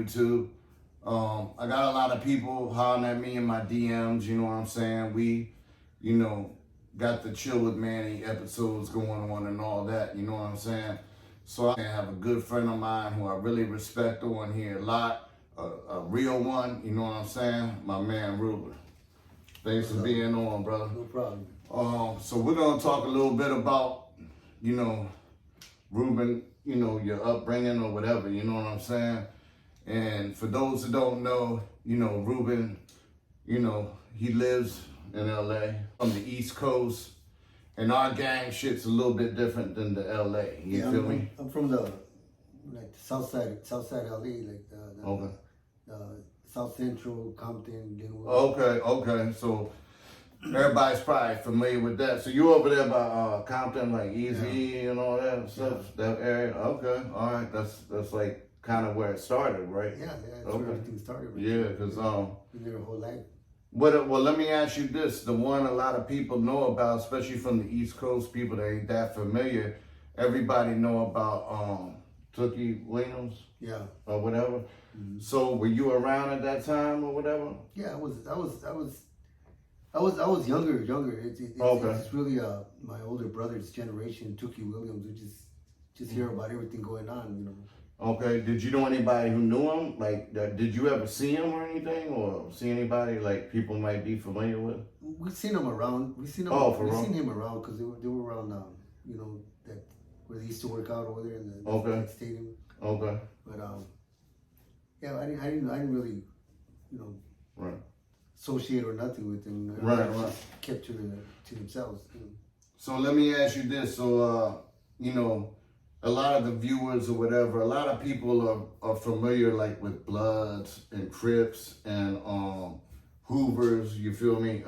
YouTube. I got a lot of people hollering at me in my DMs, you know what I'm saying? We, got the Chill with Manny episodes going on and all that, you know what I'm saying? So I have a good friend of mine who I really respect on here a lot, a real one, you know what I'm saying? My man Ruben. Thanks for being on, brother. No problem. So we're gonna talk a little bit about, Ruben, your upbringing or whatever, you know what I'm saying? And for those who don't know, Ruben, he lives in LA from the East Coast, and our gang shit's a little bit different than the LA. You feel me? I'm from the south side LA, like the South Central, Compton, Linwood. Okay. So everybody's probably familiar with that. So you over there by Compton, like Easy and all that stuff, that area. Okay, all right. That's like kind of where it started, right? Yeah, that's where everything started. Right? Yeah, because been there a whole life. Well, let me ask you this: the one a lot of people know about, especially from the East Coast, people that ain't that familiar. Everybody know about THRU Williams, or whatever. Mm-hmm. So were you around at that time or whatever? Yeah, I was younger. It's really my older brother's generation, THRU Williams, which is just hear about everything going on, Okay. Did you know anybody who knew him? Like, did you ever see him or anything, or see anybody like people might be familiar with? We've seen him around. We've seen him around because they were around. That where they used to work out over there in the stadium. Okay. But I didn't really, associate or nothing with them. Right. Kept to themselves. So let me ask you this. So a lot of the viewers or whatever, a lot of people are familiar like with Bloods and Crips and Hoovers, you feel me?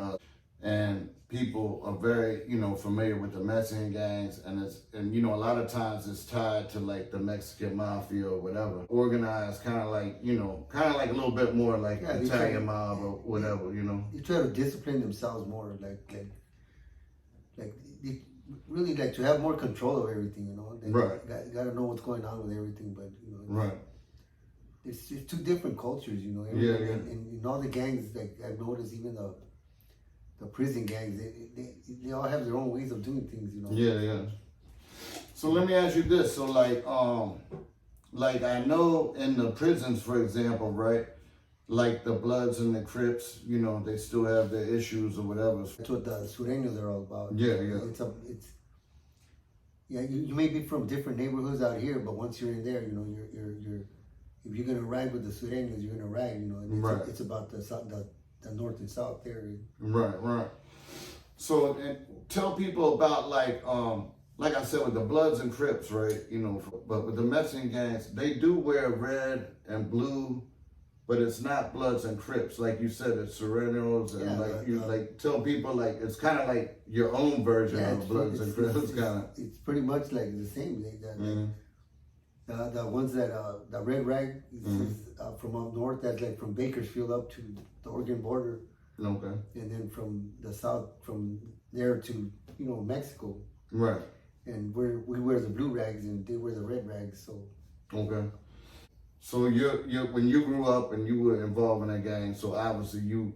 And people are very, familiar with the Mexican gangs, and a lot of times it's tied to like the Mexican mafia or whatever. Organized kind of like a little bit more like Italian mob or whatever, They try to discipline themselves more, like they really like to have more control of everything, They got to know what's going on with everything, but right. It's just two different cultures, And in all the gangs, like I've noticed, even the prison gangs, they all have their own ways of doing things, Yeah. So let me ask you this. So like I know in the prisons, for example, right? Like the Bloods and the Crips, they still have their issues or whatever. That's what the Sureños are all about. Yeah. You may be from different neighborhoods out here, but once you're in there, you're if you're gonna ride with the Sureños, you're gonna ride, And it's about the north and south there. Right. So tell people about like I said, with the Bloods and Crips, right? But with the Mexican gangs, they do wear red and blue, but it's not Bloods and Crips. Like you said, it's Sureños, and tell people like it's kind of like your own version of Bloods and Crips. It's pretty much like the same. The ones that the red rag is from up north. That's like from Bakersfield up to the Oregon border. Okay. And then from the south, from there to Mexico. Right. And we wear the blue rags and they wear the red rags. So. Okay. So you when you grew up and you were involved in that gang, so obviously you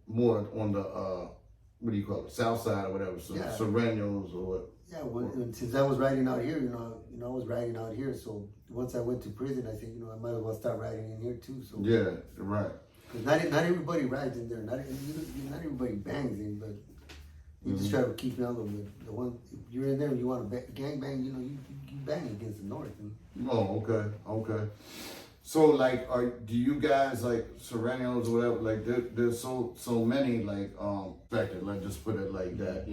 more on the what do you call it, south side or whatever, so Sureños or what? Yeah, since I was riding out here, I was riding out here. So once I went to prison, I said, I might as well start riding in here too. So yeah, right. Because not everybody rides in there. Not everybody bangs in, but you just try to keep it on the one. If you're in there and you want to gang bang, you bang against the north. Oh, okay. So like, do you guys like Sureños or whatever? Like, there's so many like affected. Let's just put it like that.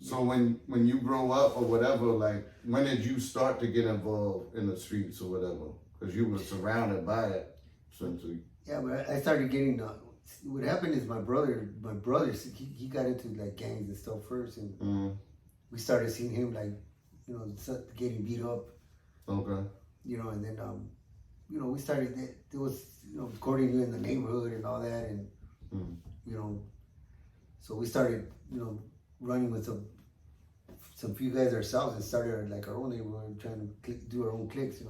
So when you grow up or whatever, like, when did you start to get involved in the streets or whatever? Because you were surrounded by it, essentially. Yeah, but I started getting. What happened is my brother, he got into like gangs and stuff first, and we started seeing him like, getting beat up. Okay. And then we started. There was courting in the neighborhood and all that, and so we started running with some few guys ourselves and started like our own neighborhood, trying to do our own cliques.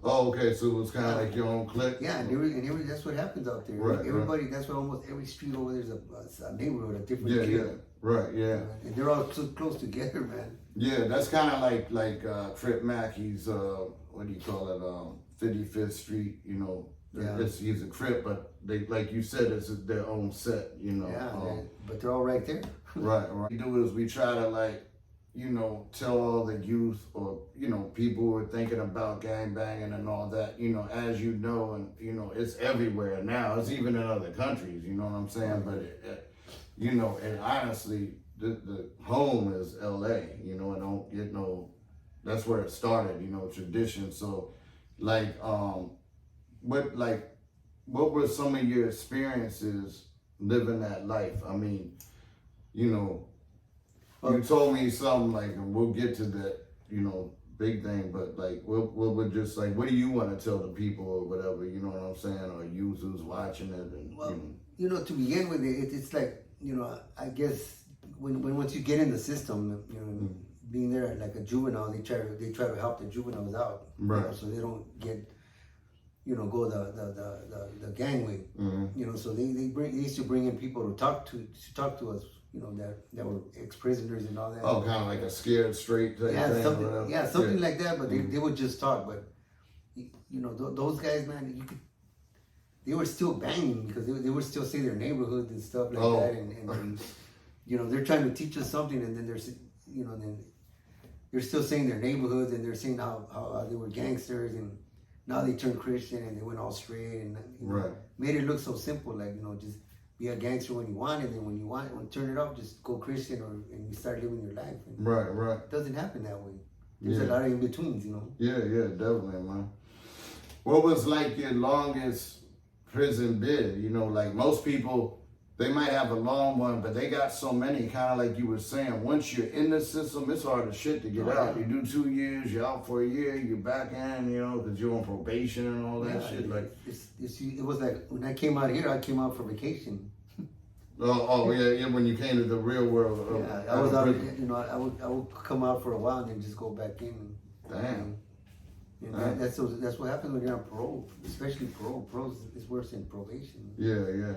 Oh, okay, so it was kind of like your own clique? Yeah, that's what happens out there. Right, Everybody, that's why almost every street over there's a neighborhood, a different Yeah, kid. yeah, right, yeah. And they're all so close together, man. Yeah, that's kind of like Trip Mackey's, what do you call it, 55th Street, you know. Yeah. He's a Crip, but they, like you said, it's their own set, you know. Yeah, but they're all right there. Right. What we do is we try to, like, you know, tell all the youth or, you know, people who are thinking about gangbanging and all that, you know, as you know, and, you know, it's everywhere now. It's even in other countries, you know what I'm saying? But, you know, and honestly, the home is LA, you know, and don't get no, that's where it started, you know, tradition. So, like, what were some of your experiences living that life? I mean, you know, you told me something like, and we'll get to that, you know, big thing, but like, what would just like, what do you want to tell the people or whatever, you know what I'm saying, or you who's watching it? And, well, you know, to begin with, it's like, you know, I guess when once you get in the system, you know, being there like a juvenile, they try to help the juveniles out, right? You know, so they don't get, you know, go the gang way, you know. So they used to bring in people to talk to us, you know, that were ex-prisoners and all that. Oh, kind of like a scared straight type thing, something like that. But they would just talk. But you know, those guys, man, they were still banging because they would still say their neighborhoods and stuff like that, and you know, they're trying to teach us something, and then there's, you know, then they're still saying their neighborhoods, and they're saying how they were gangsters, and now they turned Christian and they went all straight, and you know, made it look so simple, like, you know, just be a gangster when you want, and then when you turn it off, just go Christian, and you start living your life. And right. It doesn't happen that way. There's a lot of in betweens, you know. Yeah, definitely, man. What was like your longest prison bid? You know, like most people, they might have a long one, but they got so many, kind of like you were saying, once you're in the system, it's hard as shit to get out. You do 2 years, you're out for a year, you're back in, you know, because you're on probation and all that shit. Like, it was like, when I came out here, I came out for vacation. Yeah, when you came to the real world. I was out, you know, I would come out for a while and then just go back in. Damn. And that's what happens when you're on parole, especially parole. Parole is worse than probation. Yeah.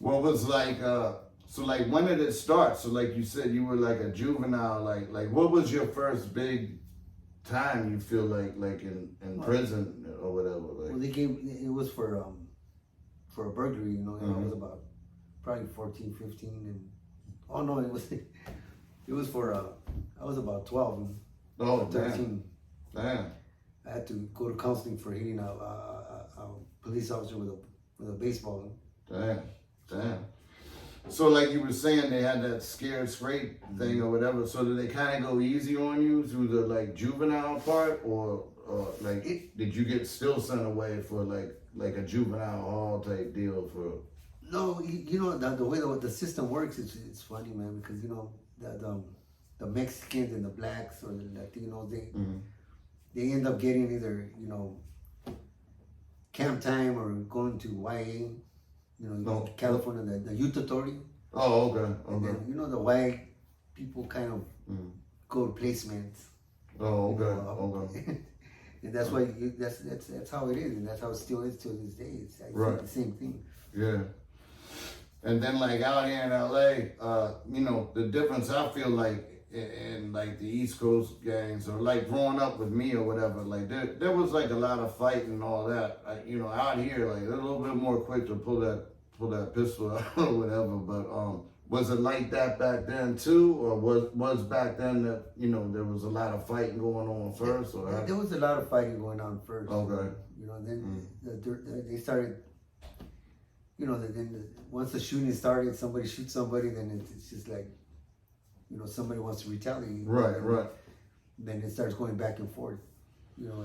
What was like, so like when did it start? So like you said, you were like a juvenile, like what was your first big time you feel like in prison or whatever? Like? Well, it was for a burglary, you know, and I was about probably 14, 15, and it was for I was about 12 and 13. Damn. I had to go to counseling for hitting a police officer with a baseball. Damn. So like you were saying, they had that scared straight thing or whatever. So did they kind of go easy on you through the like juvenile part, or like did you get still sent away for like a juvenile hall type deal for? No, you know the way the system works, it's funny, man, because you know the Mexicans and the blacks or the Latinos, they end up getting either, you know, camp time or going to YA. You know, California, the youth authority. Oh, okay. And then, you know, the white people kind of go to placements. Oh, okay. And that's why that's how it is, and that's how it still is till this day. It's the same thing. Yeah. And then like out here in LA, you know, the difference I feel like in like the East Coast gangs, or like growing up with me or whatever, like there was like a lot of fighting and all that. You know, out here, like they're a little bit more quick to pull that pistol out or whatever. But was it like that back then too, or was back then that, you know, there was a lot of fighting going on first? Or there was a lot of fighting going on first. Okay. You know, then they started. You know, then once the shooting started, somebody shoots somebody, then it's just like, you know, somebody wants to retaliate. Right. Then it starts going back and forth. You know.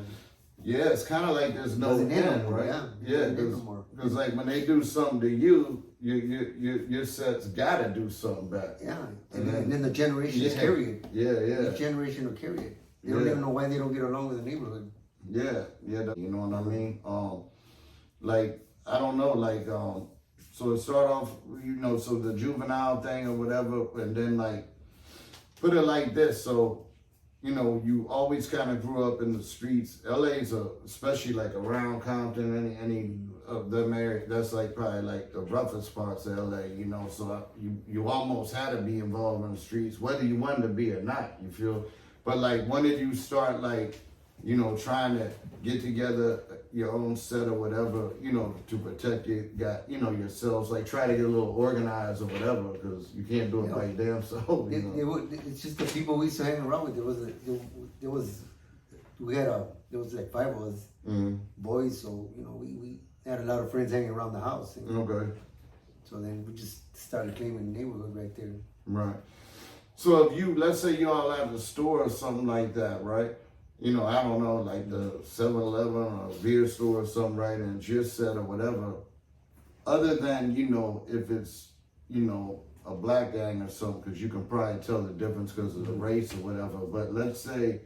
Yeah, it's kind of like there's no end, right? Yeah, because like when they do something to you, your set's gotta do something back. Yeah, and then the generations carry it. Yeah. Each generation will carry it. They don't even know why they don't get along with the neighborhood. Yeah, you know what I mean? Like, I don't know, like, so it started off, you know, so the juvenile thing or whatever, and then like, put it like this, so you know, you always kind of grew up in the streets. LA's especially like around Compton, any of them areas, that's like probably like the roughest parts of LA, you know. So you almost had to be involved in the streets, whether you wanted to be or not, you feel. But like, when did you start, like, you know, trying to get together your own set or whatever, you know, to protect yourselves, like try to get a little organized or whatever, because you can't do it by your damn self. It's just the people we used to hang around with. There was like 5 of us boys, so you know we had a lot of friends hanging around the house. Okay. So then we just started claiming the neighborhood right there. Right. So if let's say you all at the store or something like that, right? You know, I don't know, like the 7-Eleven or a beer store or something, right? And it's your set or whatever. Other than, you know, if it's, you know, a black gang or something, because you can probably tell the difference because of the race or whatever. But let's say,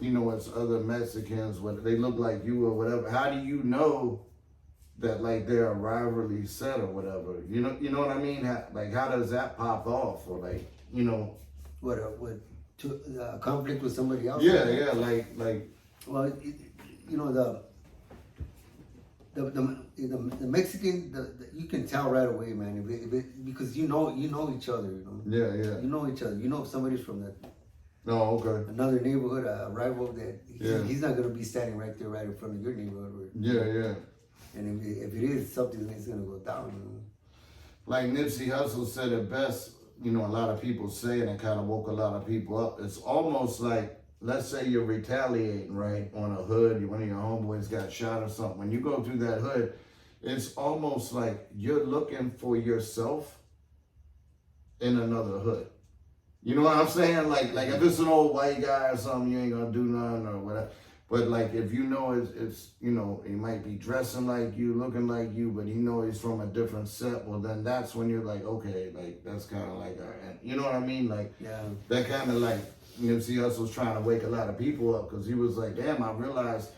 you know, it's other Mexicans, whether they look like you or whatever. How do you know that, like, they're a rivalry set or whatever? You know what I mean? How does that pop off? Or, like, you know. Conflict with somebody else? Yeah, like. Well, you know, the Mexican, you can tell right away, man, because you know each other, you know. Yeah. You know each other. You know if somebody's from another neighborhood, a rival, that he's not gonna be standing right there, right in front of your neighborhood. Yeah. And if it is something, it's gonna go down, you know. Like Nipsey Hussle said it best. You know, a lot of people say, and it kind of woke a lot of people up. It's almost like, let's say you're retaliating, right, on a hood. One of your homeboys got shot or something. When you go through that hood, it's almost like you're looking for yourself in another hood. You know what I'm saying? Like if it's an old white guy or something, you ain't gonna do nothing or whatever. But like if you know it's you know, he might be dressing like you, looking like you, but you know he's from a different set, well then that's when you're like, okay, like that's kind of like, you know what I mean? Like, that kind of like, Nipsey Hussle's trying to wake a lot of people up, because he was like, damn, I realized,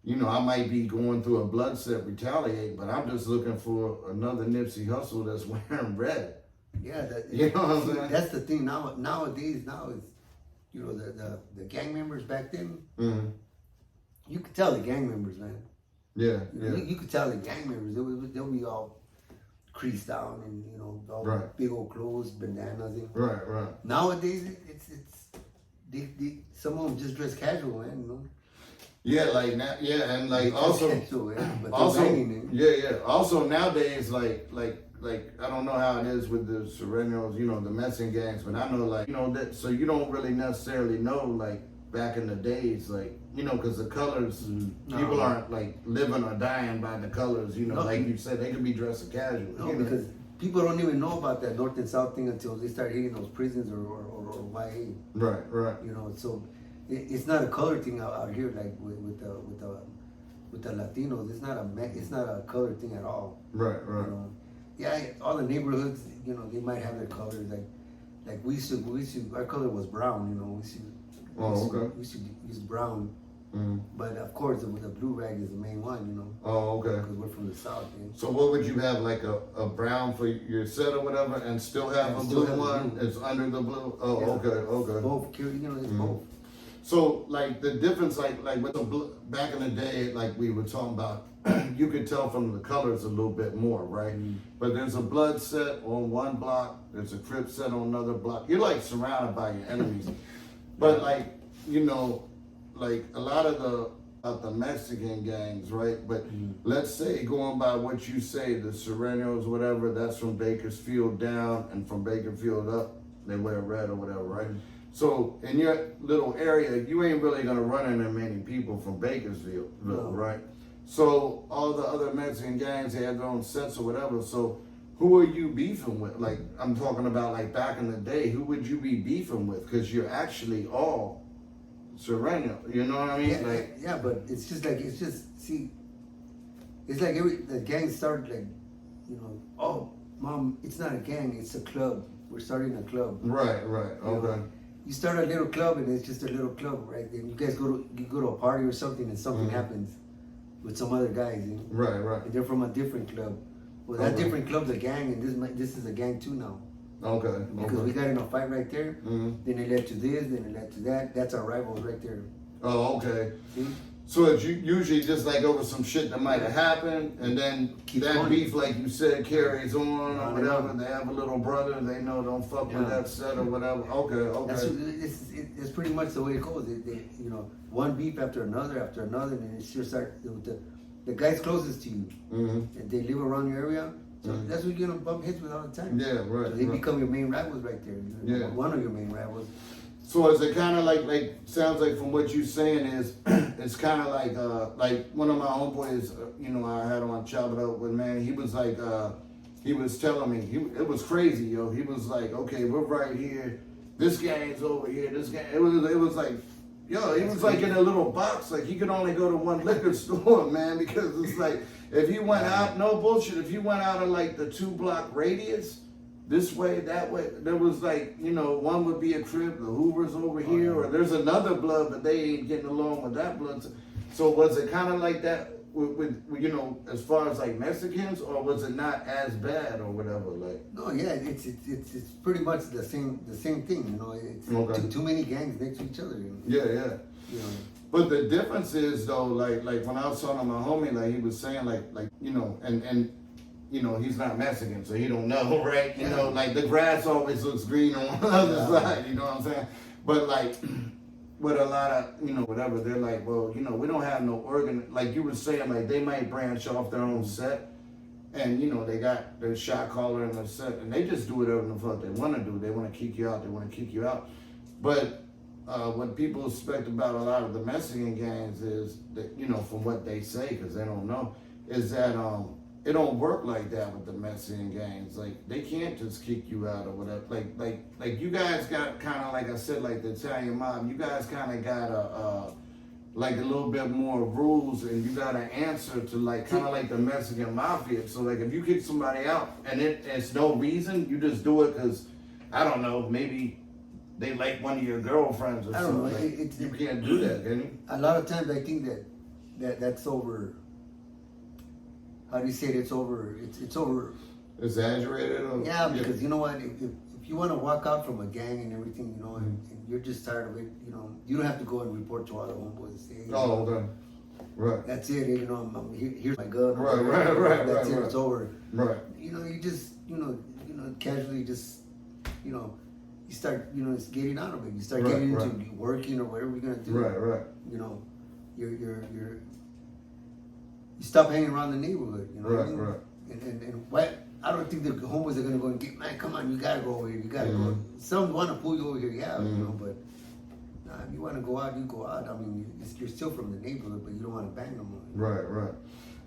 you know, I might be going through a blood set retaliating, but I'm just looking for another Nipsey Hussle that's wearing red. Yeah, you know what I'm saying? That's the thing nowadays. Now is, you know, the gang members back then. Mm-hmm. You could tell the gang members, man. Yeah. You could tell the gang members. They'll be all creased down and, you know, all big old clothes, bandanas. And right. Nowadays, some of them just dress casual, man. You know. Yeah, like now, and like also, Also nowadays, like I don't know how it is with the Serranos, you know, the Mexican gangs, but I know, like, you know, that, so you don't really necessarily know, like, back in the days, like, you know, because the colors, people aren't like living or dying by the colors, you know, like you said, they could be dressed casual. No, because people don't even know about that North and South thing until they start hitting those prisons or YA. Right. You know, so it's not a color thing out here, like with the Latinos. It's not a color thing at all. Right. You know? Yeah, all the neighborhoods, you know, they might have their colors. Like we used to, our color was brown. You know, we used to use brown. Mm-hmm. But of course, the blue rag is the main one, you know. Oh, okay. Because we're from the South. You know? So what would you have, like a brown for your set or whatever, and still have a blue one? It's under the blue. Oh, yeah. Okay. Both, you know, it's both. So like the difference, like with back in the day, like we were talking about, you could tell from the colors a little bit more, right? Mm-hmm. But there's a blood set on one block, there's a Crip set on another block. You're like surrounded by your enemies. But like, you know, like a lot of the Mexican gangs, right? But let's say, going by what you say, the Serranos, whatever, that's from Bakersfield down, and from Bakersfield up, they wear red or whatever, right? So in your little area, you ain't really gonna run into many people from Bakersfield, right? So all the other Mexican gangs, they have their own sets or whatever. So who are you beefing with? Like, I'm talking about like back in the day, who would you be beefing with? Because you're actually all Serrano, you know what I mean? Yeah, but it's just like the gang started like, you know, oh, mom, it's not a gang, it's a club. We're starting a club. Right, okay. You start a little club and it's just a little club, right? Then you guys go to a party or something and something happens with some other guys, you know? Right. And they're from a different club. Well, that different club's a gang, and this is a gang too now. Okay. Because we got in a fight right there. Mm-hmm. Then it led to this. Then it led to that. That's our rivals right there. Oh, okay. See? So it's usually just like over some shit that might have happened, and then Keep that going. beef, like you said, carries on or On and whatever. on. They have a little brother, they know don't fuck with that set or whatever. Okay, That's okay. it's pretty much the way it goes. You know, one beef after another, and it's just start the guys closest to you, Mm-hmm. and they live around your area. So that's what you're gonna bump heads with all the time. Yeah, right. So they right. become your main rivals right there. You know, Yeah. one of your main rivals. So is it kind of like sounds like from what you're saying is it's kind of like one of my homeboys, you know, I had on Chop It Up with, man. He was like he was telling me it was crazy, yo. He was like, okay, we're right here. This gang's over here. This gang. It was like, yo. He was like in a little box. Like he could only go to one liquor store, man, because it's like if he went out, no bullshit. If he went out of like the 2-block radius. This way, that way. There was like, you know, one would be a crib, the Hoovers over here, or there's another blood, but they ain't getting along with that blood. So was it kind of like that with you know, as far as like Mexicans, or was it not as bad or whatever? Like, No, yeah, it's pretty much the same thing. You know, it's Okay. too many gangs next to each other. You know? yeah. You know. But the difference is though, like when I was talking to my homie, like he was saying, like you know, and you know, he's not Mexican, so he don't know, right? You know, like the grass always looks green on the other side, you know what I'm saying? But like with a lot of, you know, whatever, they're like, well, you know, we don't have no like you were saying, like they might branch off their own set, and you know, they got their shot caller and their set, and they just do whatever the fuck they want to do. They want to kick you out, they want to kick you out. But what people suspect about a lot of the Mexican gangs is that, you know, from what they say, because they don't know, is that it don't work like that with the Mexican gangs. Like they can't just kick you out or whatever. Like you guys got kind of, like I said, like the Italian mob. You guys kind of got like a little bit more rules, and you got to answer to like kind of like the Mexican mafia. So like if you kick somebody out and it's no reason, you just do it because I don't know, maybe they like one of your girlfriends or I don't know. something. Like, you can't do that, can you? A lot of times I think that's over. How do you say it? It's over. It's over. Exaggerated? Or, Yeah, because you know what? If you want to walk out from a gang and everything, you know, and you're just tired of it, you know, you don't have to go and report to all the homeboys and say, hey, Oh, okay. Right. that's it. You know, here's my gun. Right. That's it. Right. It's over. Right. You know, you just casually just, you know, you start, you know, it's getting out of it. You start getting into working or whatever you're gonna do. Right. You know, you stop hanging around the neighborhood. You know what I mean? Right. And what? I don't think the homeboys are gonna go and get, man, come on, you gotta go over here. You gotta go. Some want to pull you over here, yeah, you know, but if you want to go out, you go out. I mean, you're still from the neighborhood, but you don't want to bang them. Right.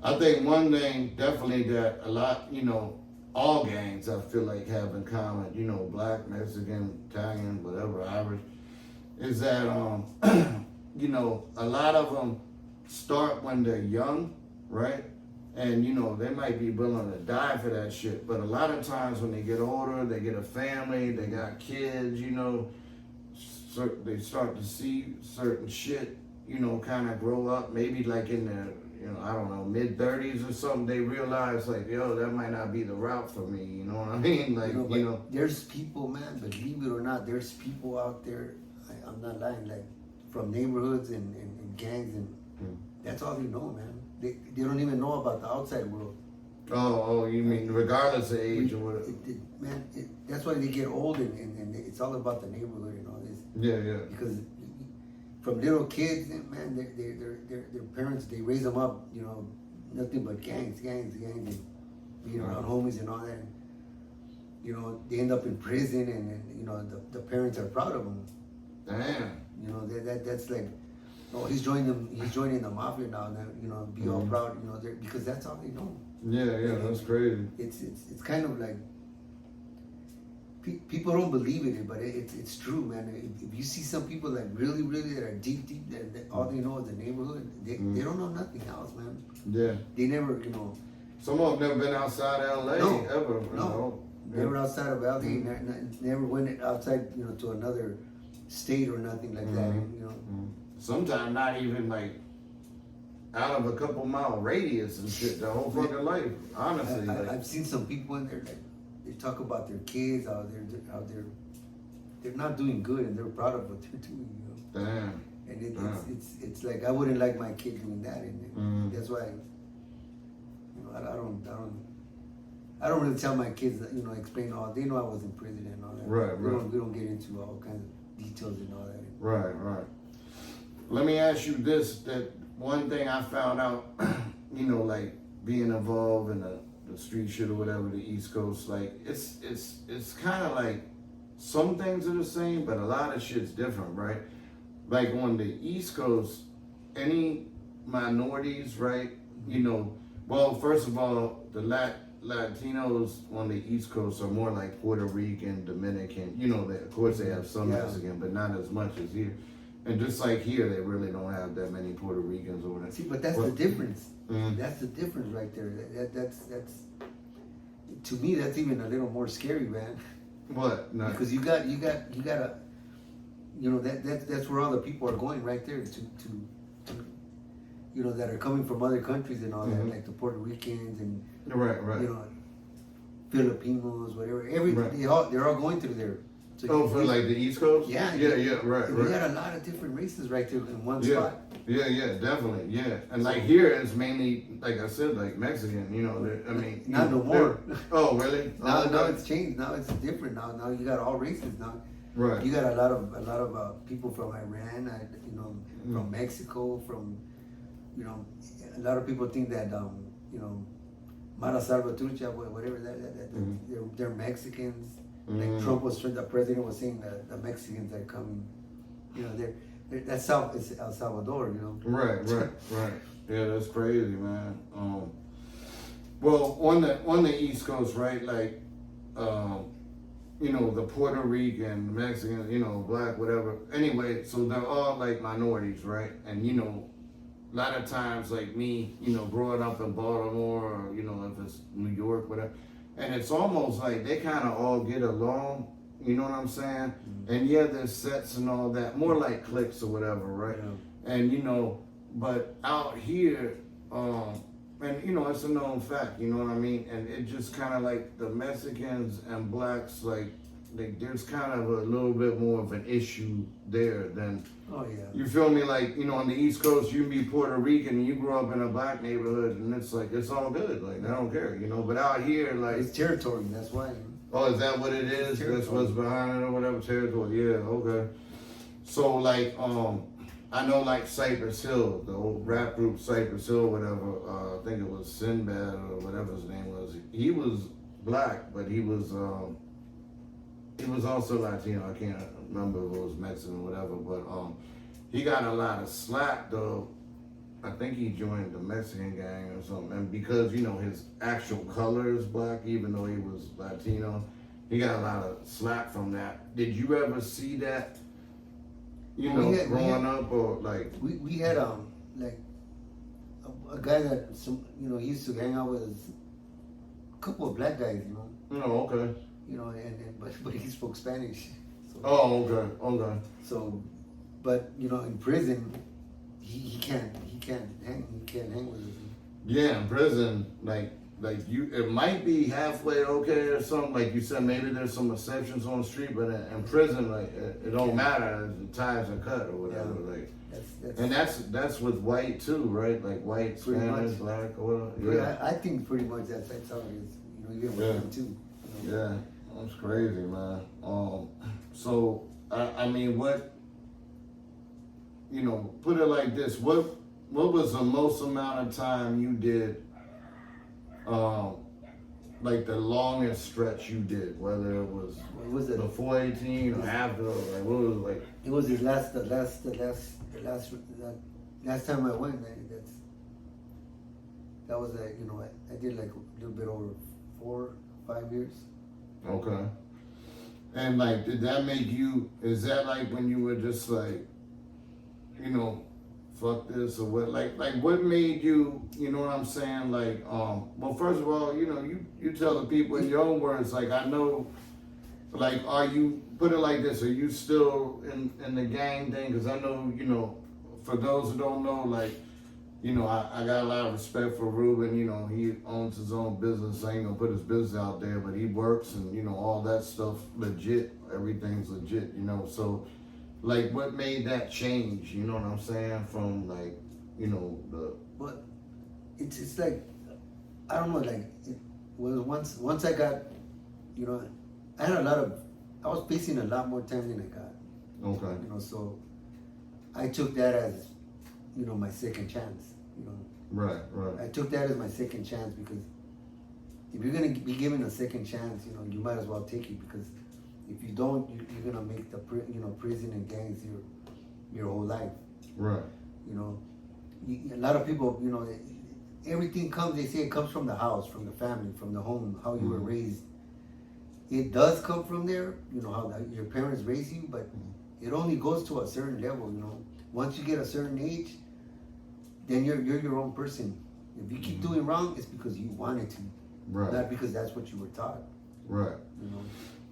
I think one thing definitely that a lot, you know, all gangs I feel like have in common, you know, black, Mexican, Italian, whatever, Irish, is that you know, a lot of them start when they're young, right? And you know, they might be willing to die for that shit, but a lot of times when they get older, they get a family, they got kids, you know, they start to see certain shit, you know, kind of grow up, maybe like in their, you know, I don't know, mid-30s or something, they realize like, yo, that might not be the route for me, you know what I mean? Like, you know. There's people, man, believe it or not, there's people out there, I'm not lying, like from neighborhoods and gangs, and that's all they know, man. They don't even know about the outside world. Oh, you mean regardless of age or whatever? That's why they get old, and it's all about the neighborhood and all this. Yeah. Because from little kids, man, their parents, they raise them up, you know, nothing but gangs, and being around homies and all that. And, you know, they end up in prison, and you know, the parents are proud of them. Damn. You know, that's like, oh, he's joining the mafia now, and you know, be all proud, you know, because that's all they know. Yeah, that's crazy. It's kind of like people don't believe in it, but it's true, man. If you see some people like really that are deep, that all they know is the neighborhood, they don't know nothing else, man. Yeah. They never, you know. Some of them never been outside LA ever. No, you know? never outside of LA. Never went outside, you know, to another state or nothing like that. You know. Sometimes not even like out of a couple mile radius and shit. The whole fucking life, honestly. I've seen some people in there like they talk about their kids, how they're not doing good, and they're proud of what they're doing. You know? Damn. And it's like I wouldn't like my kid doing that, and that's why, you know, I don't really tell my kids that, you know, explain all. They know I was in prison and all that. Right. We don't get into all kinds of details and all that. Right. Let me ask you this: that one thing I found out, you know, like being involved in the street shit or whatever, the East Coast, like it's kind of like some things are the same, but a lot of shit's different, right? Like on the East Coast, any minorities, right? You know, well, first of all, the Latinos on the East Coast are more like Puerto Rican, Dominican. You know, of course they have some Mexican, but not as much as here. And just like here, they really don't have that many Puerto Ricans over there. See, but that's the difference. That's the difference right there. That's to me, that's even a little more scary, man. What? No. Because you gotta, you know, that's where all the people are going right there to you know, that are coming from other countries and all that, like the Puerto Ricans and right. You know, Filipinos, whatever. They're all going through there. So for like the East Coast? Yeah, right. We got a lot of different races right there in one spot. Yeah, definitely, yeah. And like here, it's mainly, like I said, like Mexican. You know, I mean, not no more. Oh, really? Now it's changed. Now it's different. Now you got all races now. Right. You got a lot of people from Iran. You know, from Mexico. From, you know, a lot of people think that you know, Mara Salvatrucha, whatever they're Mexicans. Like the president was saying that the Mexicans are coming, you know, that's it's El Salvador, you know. Right. Yeah, that's crazy, man. Well, on the East Coast, right? Like, you know, the Puerto Rican, Mexican, you know, black, whatever. Anyway, so they're all like minorities, right? And you know, a lot of times, like me, you know, growing up in Baltimore, or you know, if it's New York, whatever. And it's almost like they kind of all get along, you know what I'm saying? And yeah, there's sets and all that, more like cliques or whatever, right? Yeah. And you know, but out here, and you know, it's a known fact, you know what I mean? And it just kind of like the Mexicans and blacks, like there's kind of a little bit more of an issue there than, you feel me? Like, you know, on the East Coast, you can be Puerto Rican and you grow up in a black neighborhood and it's like, it's all good. Like, I don't care, you know, but out here, like. It's territory, that's why. Oh, is that what it is? That's what's behind it or whatever, territory, yeah, okay. So like, I know like Cypress Hill, the old rap group Cypress Hill, whatever, I think it was Sinbad or whatever his name was. He was black, but he was also Latino. I can't remember if it was Mexican or whatever, but he got a lot of slack though. I think he joined the Mexican gang or something, and because you know his actual color is black, even though he was Latino, he got a lot of slack from that. Did you ever see that? You know, growing up, or like we had like a guy that you know he used to hang out with a couple of black guys, you know. Oh, okay. You know, but he spoke Spanish. So, oh, okay. So, but you know, in prison, he can't hang with us. Yeah, in prison, like you, it might be halfway okay or something. Like you said, maybe there's some exceptions on the street, but in prison, like it don't matter. The ties are cut or whatever. Yeah. Like, that's with white too, right? Like white, Spanish, black, or whatever. Yeah, I think pretty much that's how it is. You know, even with them too. You know? Yeah. That's crazy, man. So I mean, what, you know, put it like this: what was the most amount of time you did, like the longest stretch you did, whether it was before 18 or after, like what was it like? It was the last time I went. That was like, you know, I did like a little bit over 4 or 5 years. Okay. And like, did that make you, is that like when you were just like, you know, fuck this or what, like what made you, you know what I'm saying? Like, well, first of all, you know, you tell the people in your own words, like, I know, like, are you, put it like this, are you still in the gang thing? Cause I know, you know, for those who don't know, like, you know, I got a lot of respect for Ruben. You know, he owns his own business. I ain't gonna put his business out there, but he works and, you know, all that stuff legit. Everything's legit, you know. So, like, what made that change? You know what I'm saying? From, like, you know, the... But it's like, I don't know, like, once I got, you know, I was facing a lot more time than I got. Okay. You know, so I took that as, you know, my second chance, you know. Right. I took that as my second chance because if you're gonna be given a second chance, you know, you might as well take it, because if you don't, you're gonna make the prison and gangs your whole life. Right. You know, a lot of people, you know, everything comes. They say it comes from the house, from the family, from the home, how you were raised. It does come from there, you know, how your parents raise you, but it only goes to a certain level. You know, once you get a certain age, then you're your own person. If you keep doing wrong, it's because you wanted to, not because that's what you were taught. Right. You know.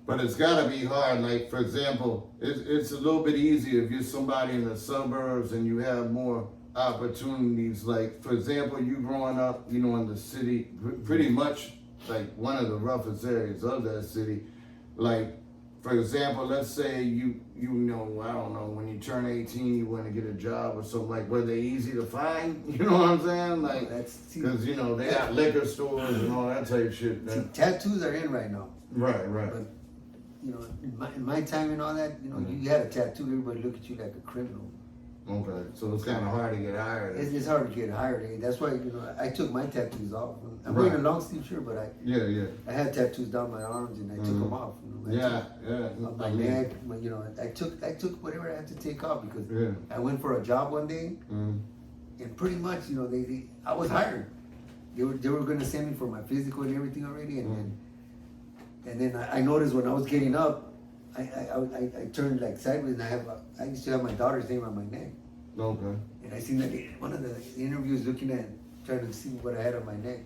But it's gotta be hard. Like, for example, it's a little bit easier if you're somebody in the suburbs and you have more opportunities. Like, for example, you growing up, you know, in the city, pretty much like one of the roughest areas of that city. Like, for example, let's say you know, I don't know, when you turn 18, you want to get a job or something. Like, were they easy to find? You know what I'm saying? Like, because, you know, they got liquor stores and all that type of shit. See, tattoos are in right now. Right. But, you know, in my time and all that, you know, you had a tattoo, everybody look at you like a criminal. Okay, so it's kind of hard to get hired. It's hard to get hired. That's why, you know, I took my tattoos off. I'm wearing a long sleeve shirt, but I had tattoos down my arms and I took them off. You know, my neck, you know, I took whatever I had to take off because I went for a job one day, and pretty much, you know, I was hired. They were going to send me for my physical and everything already, and then I noticed when I was getting up, I turned like sideways, and I used to have my daughter's name on my neck. Okay. And I seen that one of the interviews looking at, trying to see what I had on my neck.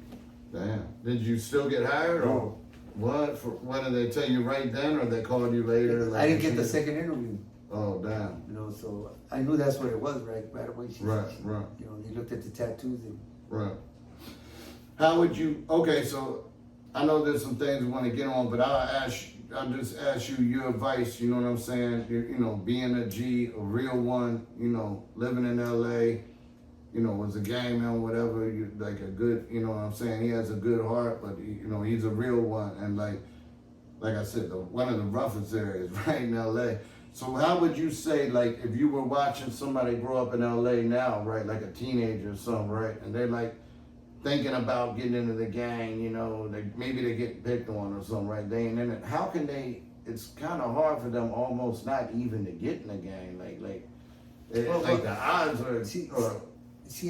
Damn. Did you still get hired or what? What did they tell you right then, or they called you later? Like, I didn't get the second interview. Oh, damn. You know, so I knew that's what it was right away. Right. You know, they looked at the tattoos and. Right. How would you? Okay, so I know there's some things we want to get on, but I'll just ask you your advice, you know what I'm saying? You know, being a G, a real one, you know, living in LA, you know, was a gang man, whatever, you like a good, you know what I'm saying? He has a good heart, but you know, he's a real one. And like I said, one of the roughest areas right in LA. So how would you say, like, if you were watching somebody grow up in LA now, right, like a teenager or something, right, and they're like thinking about getting into the gang, you know, maybe they get picked on or something, right? They ain't in it. How can they? It's kind of hard for them, almost not even to get in the gang. Like the odds are. See,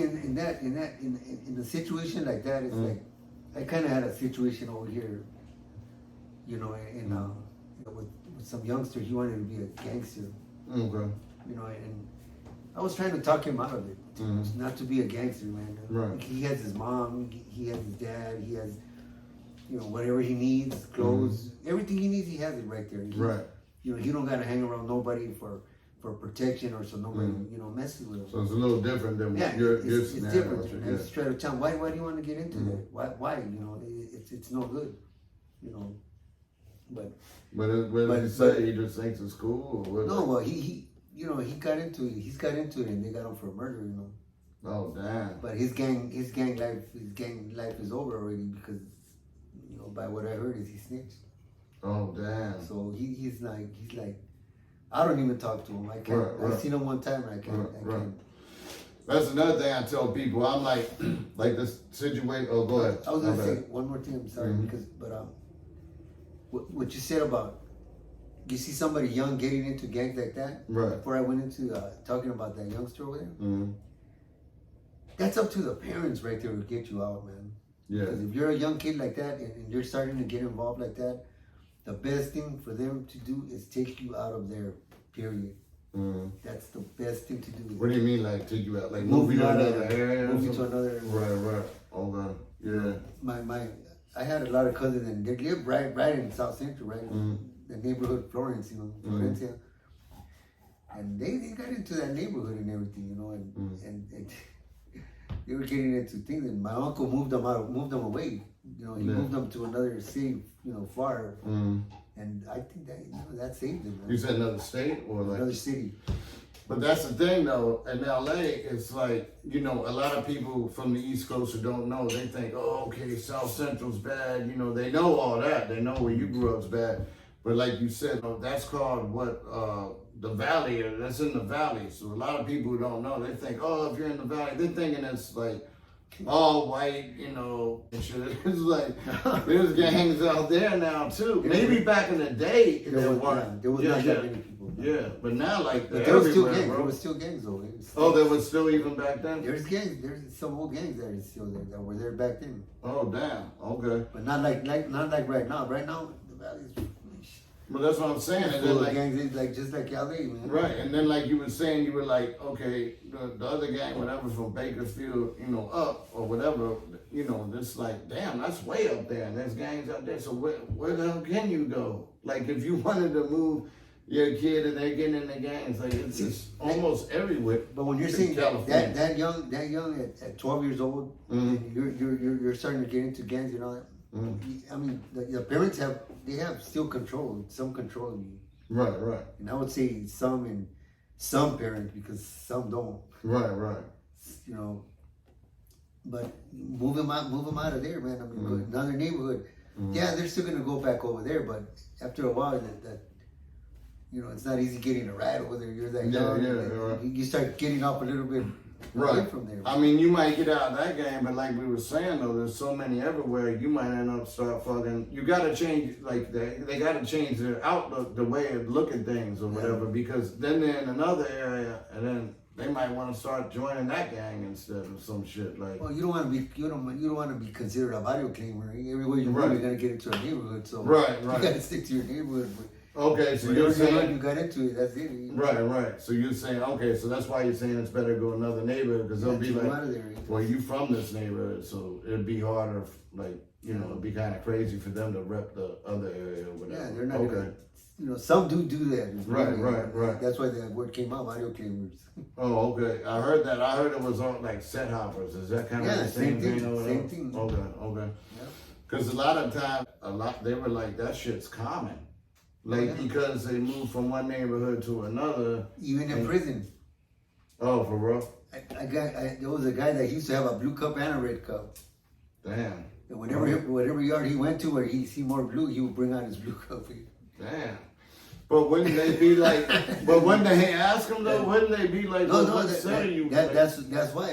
in the situation like that, it's like I kind of had a situation over here, you know, with some youngster. He wanted to be a gangster. Okay. You know, and I was trying to talk him out of it, not to be a gangster, man. Right. He has his mom, he has his dad, he has, you know, whatever he needs, clothes, everything he needs, he has it right there. Right. You know, he don't got to hang around nobody for protection or so nobody, you know, messes with him. So it's a little different than your it's scenario. different. I just try to tell him, why do you want to get into that? Why? You know, it's no good, you know. But what did he say? He just thinks it's cool, or what? No, well, he you know, he got into it. He's got into it, and they got him for murder. You know. Oh damn! But his gang life is over already because, you know, by what I heard is he snitched. Oh damn! So he's like, I don't even talk to him. I can't. Right. I've seen him one time, and I can't. That's another thing I tell people. I'm like this situation. Oh, go ahead. I was gonna say one more thing. I'm sorry, but what you said about. You see somebody young getting into gangs like that. Right. Before I went into talking about that youngster over there. That's up to the parents right there to get you out, man. Yeah. Because if you're a young kid like that and you're starting to get involved like that, the best thing for them to do is take you out of there, period. That's the best thing to do. What do you mean, like take you out? Like move you to another area? Move you to another area. Right. Okay. Yeah. I had a lot of cousins and they lived right in South Central, right? The neighborhood Florence, you know, Florencia. And they got into that neighborhood and everything, you know, and they were getting into things, and my uncle moved them away. You know, he moved them to another city, you know, far. And I think that that saved them. Man. You said another state or like another city. But that's the thing though, in LA, it's like, you know, a lot of people from the East Coast who don't know, they think, oh, okay, South Central's bad. You know, they know all that. They know where you grew up's bad. But like you said, that's called the valley, that's in the valley. So a lot of people who don't know, they think, oh, if you're in the valley, they're thinking it's like all white, you know, and shit. It's like, there's gangs out there now too. Maybe back in the day, there weren't. There was not that many people. Yeah, but now like there was still gangs. There was still gangs though. Oh, there was still even back then. There's gangs. There's some old gangs that are still there that were there back then. Oh damn. Okay. But not like right now. Right now, the valley's. But that's what I'm saying. And full then, of like, gangs, like just like LA, man. Right, and then like you were saying, you were like, okay, the other gang, whatever, from Bakersfield, you know, up or whatever, you know, this like, damn, that's way up there, and there's gangs out there. So where the hell can you go? Like if you wanted to move your kid and they're getting in the gangs, like it's just almost everywhere. But when you're saying that young at 12 years old, you're starting to get into gangs, you know. I mean, the parents have still some control of you. Right. And I would say some parents, because some don't. Right. You know, but move them out of there, man. I mean, another neighborhood. Yeah, they're still gonna go back over there, but after a while, that you know, it's not easy getting a ride over there. You're that young. Right. You start getting off a little bit. Right. From there. I mean, you might get out of that game, but like we were saying though, there's so many everywhere. You might end up start fucking. You gotta change, like they gotta change their outlook, the way of look at things or whatever, because then they're in another area, and then they might want to start joining that gang instead of some shit like. Well, you don't want to be considered a barrio claimer. Everywhere you go, you're gonna get into a neighborhood. So right. You gotta stick to your neighborhood. Okay, so you're saying you got into it. That's it. Right. So you're saying, okay, so that's why you're saying it's better to go another neighborhood, because they'll be like, well, you from this neighborhood, so it'd be harder, like, you know, it'd be kind of crazy for them to rep the other area or whatever. Yeah, they're not. Okay. You know, some do that. Right. That's why that word came out, barrio claimers. Oh, okay. I heard that. I heard it was on like set hoppers. Is that kind of the same thing? Same thing. Okay. Because a lot of times, they were like, that shit's common. Like, because they moved from one neighborhood to another. Even in prison. Oh, for real? There was a guy that used to have a blue cup and a red cup. Damn. And whatever yard he went to where he see more blue, he would bring out his blue cup. Damn. But wouldn't they be like, but when they ask him though, wouldn't they be like, no, that's why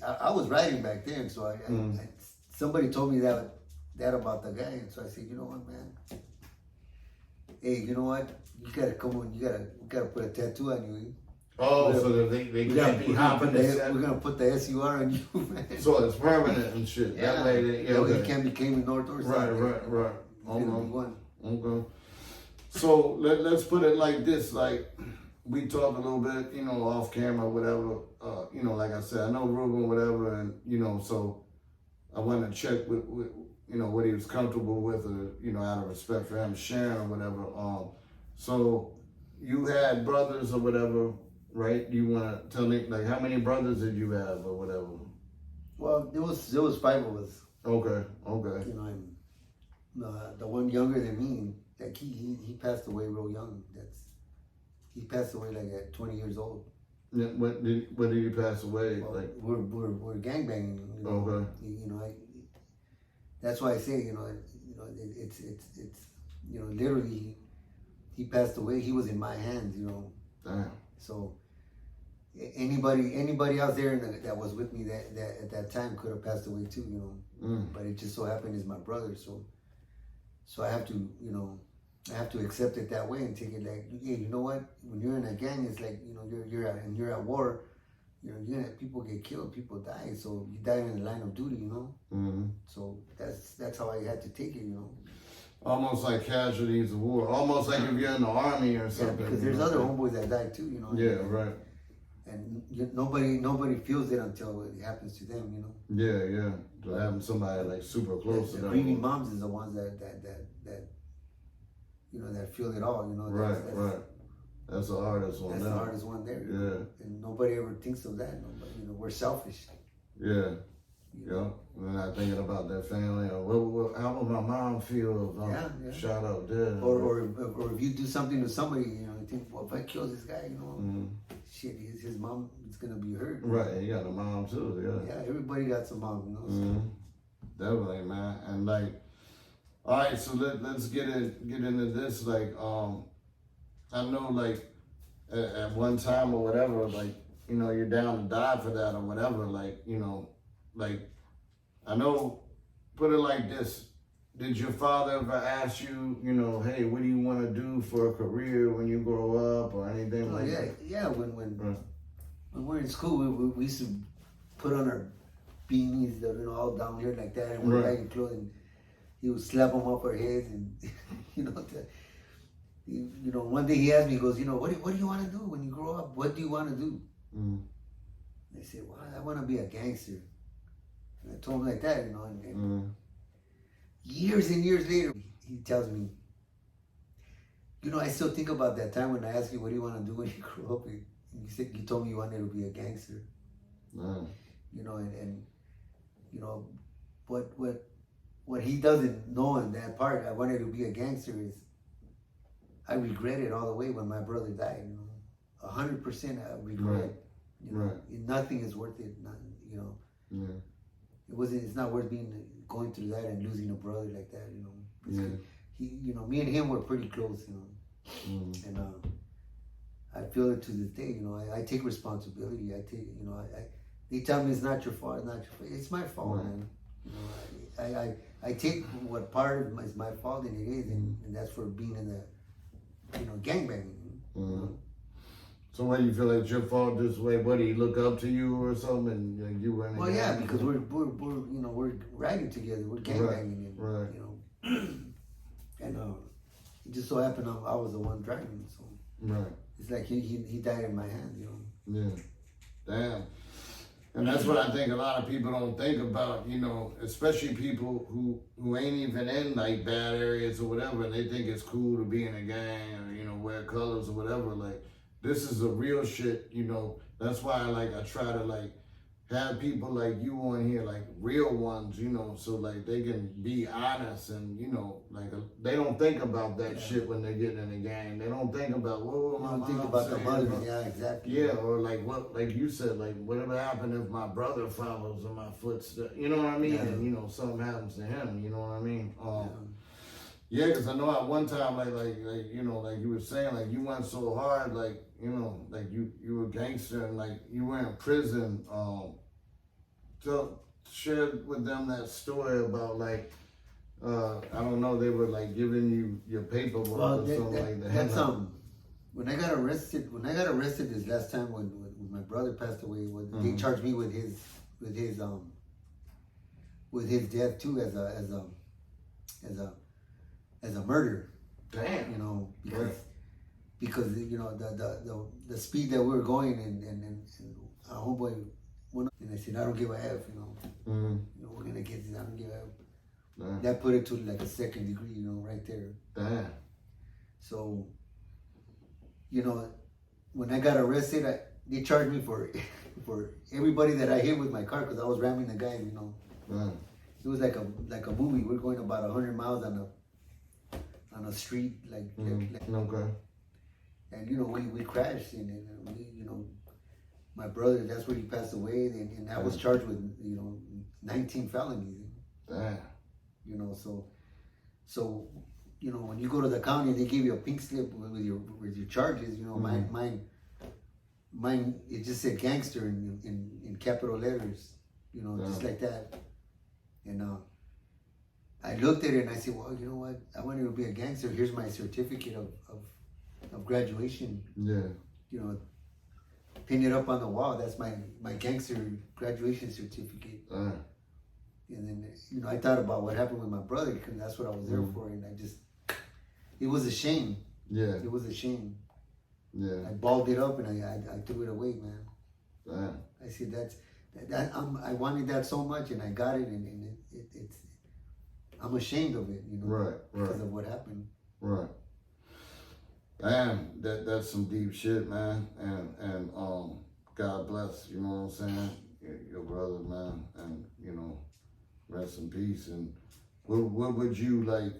I was writing back then, so somebody told me that about the guy, and so I said, you know what, man? Hey, you know what? You gotta come on. We gotta put a tattoo on you. Oh, so that they can't be hopping. We're gonna put the SUR on you, man. So it's permanent and shit. Yeah. That way, you can't be claiming north or south. Right. Okay. So let's put it like this. Like we talked a little bit, you know, off camera, whatever. You know, like I said, I know Ruben, whatever, and you know, so I want to check with you know, what he was comfortable with, or, you know, out of respect for him sharing or whatever. So you had brothers or whatever, right? You want to tell me, like, how many brothers did you have or whatever? Well, there was 5 of us. Okay. You know, and the one younger than me, like he passed away real young. He passed away like at 20 years old. Yeah, when did he pass away? Well, like we're gangbanging. You know? Okay. You know, that's why I say, you know, it's you know, literally, he passed away. He was in my hands, you know. Damn. So anybody out there that was with me that at that time could have passed away too, you know. But it just so happened is my brother. So I have to, you know, accept it that way and take it like, hey, you know what? When you're in a gang, it's like, you know, you're at war. You know, people get killed, people die. So you die in the line of duty, you know. So that's how I had to take it, you know. Almost like casualties of war. Almost like if you're in the army or something. Yeah, because there's other homeboys that die too, you know. Yeah, right. And nobody feels it until it happens to them, you know. Yeah. To have somebody like super close to them. The grieving moms is the ones that you know, that feel it all, you know. Right. That's the hardest one. That's the hardest one there. Yeah. And nobody ever thinks of that. Nobody, we're selfish. Yeah. Yeah. We're not thinking about that family. Or how would my mom feel if shot out there? Or if you do something to somebody, you think, well, if I kill this guy, shit, his mom is gonna be hurt. Right. You got a mom too. Yeah. Yeah. Everybody got some mom. So. Definitely, man. And like, all right. So let's get into this. Like, I know, like, at one time or whatever, like, you're down to die for that or whatever. Like, like, I know, put it like this. Did your father ever ask you, hey, what do you want to do for a career when you grow up or anything like that? Yeah. When we're in school, we used to put on our beanies that all down here like that, and we're bagging clothes, and he would slap them up our heads, and one day he asked me, he goes, what do you want to do when you grow up? What do you want to do? I said, well, I want to be a gangster. And I told him like that, and years and years later, he tells me, I still think about that time when I asked you, what do you want to do when you grow up? And you told me you wanted to be a gangster. What he doesn't know in that part, I wanted to be a gangster, is I regret it all the way when my brother died. 100% I regret. Nothing is worth it. It's not worth going through that and losing a brother like that. He, me and him were pretty close. And I feel it to this day. I take responsibility. They tell me it's not your fault. It's not your fault. It's my fault, man. I take what part of is my fault, and it is, and that's for being in the, gangbanging. So why you feel like it's your fault this way? What, did he look up to you or something? And you were in Well, yeah, because we're riding together. We're gangbanging, and it just so happened I was the one driving. So it's like he died in my hands. Yeah. Damn. And that's what I think a lot of people don't think about, especially people who ain't even in like bad areas or whatever, and they think it's cool to be in a gang or, wear colors or whatever. Like, this is a real shit, That's why I try to have people like you on here, like real ones, so like they can be honest and, they don't think about that shit when they're getting in a gang. They don't think about, think about the mother. Yeah, exactly. Yeah, or like you said, like whatever happened if my brother follows in my footsteps, you know what I mean? Yeah. And, something happens to him, you know what I mean? Yeah, because I know at one time, like you were saying, like you went so hard, like you were a gangster and like you were in prison. So share with them that story about like I don't know, they were like giving you your paperwork or something like that. That's when I got arrested this last time when my brother passed away, they charged me with his death too as a murder. Damn. Because the speed that we were going and our homeboy went up, and I said, I don't give a F, we're gonna get this, I don't give a F. Damn. That put it to like a second degree, right there. Damn. So, when I got arrested, they charged me for everybody that I hit with my car because I was ramming the guy, Damn. It was like a movie. We're going about 100 miles on a street, okay. And we crashed, and we, my brother, that's where he passed away, and I was charged with 19 felonies. Damn. So when you go to the county, they give you a pink slip with your charges. Mine it just said gangster in capital letters, just like that. And I looked at it and I said, well, you know what? I wanted to be a gangster. Here's my certificate of graduation. Yeah. Pin it up on the wall. That's my gangster graduation certificate. And then, I thought about what happened with my brother because that's what I was there for. And it was a shame. Yeah. It was a shame. Yeah. I balled it up and I threw it away, man. I said, I wanted that so much and I got it, and it's I'm ashamed of it, Right. because of what happened. Right. Man, that's some deep shit, man. And God bless, you know what I'm saying? Your brother, man, and rest in peace. And what would you like?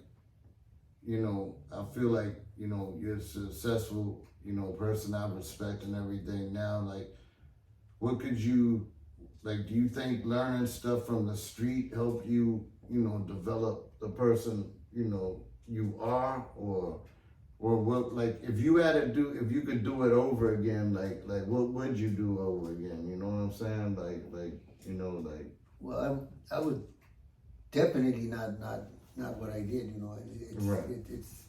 I feel like you're a successful person I respect and everything. Now, like, what could you like? Do you think learning stuff from the street help you develop the person you are, or what, like, if you could do it over again, like what would you do over again? You know what I'm saying? Like. Well, I would definitely not what I did. Right. It's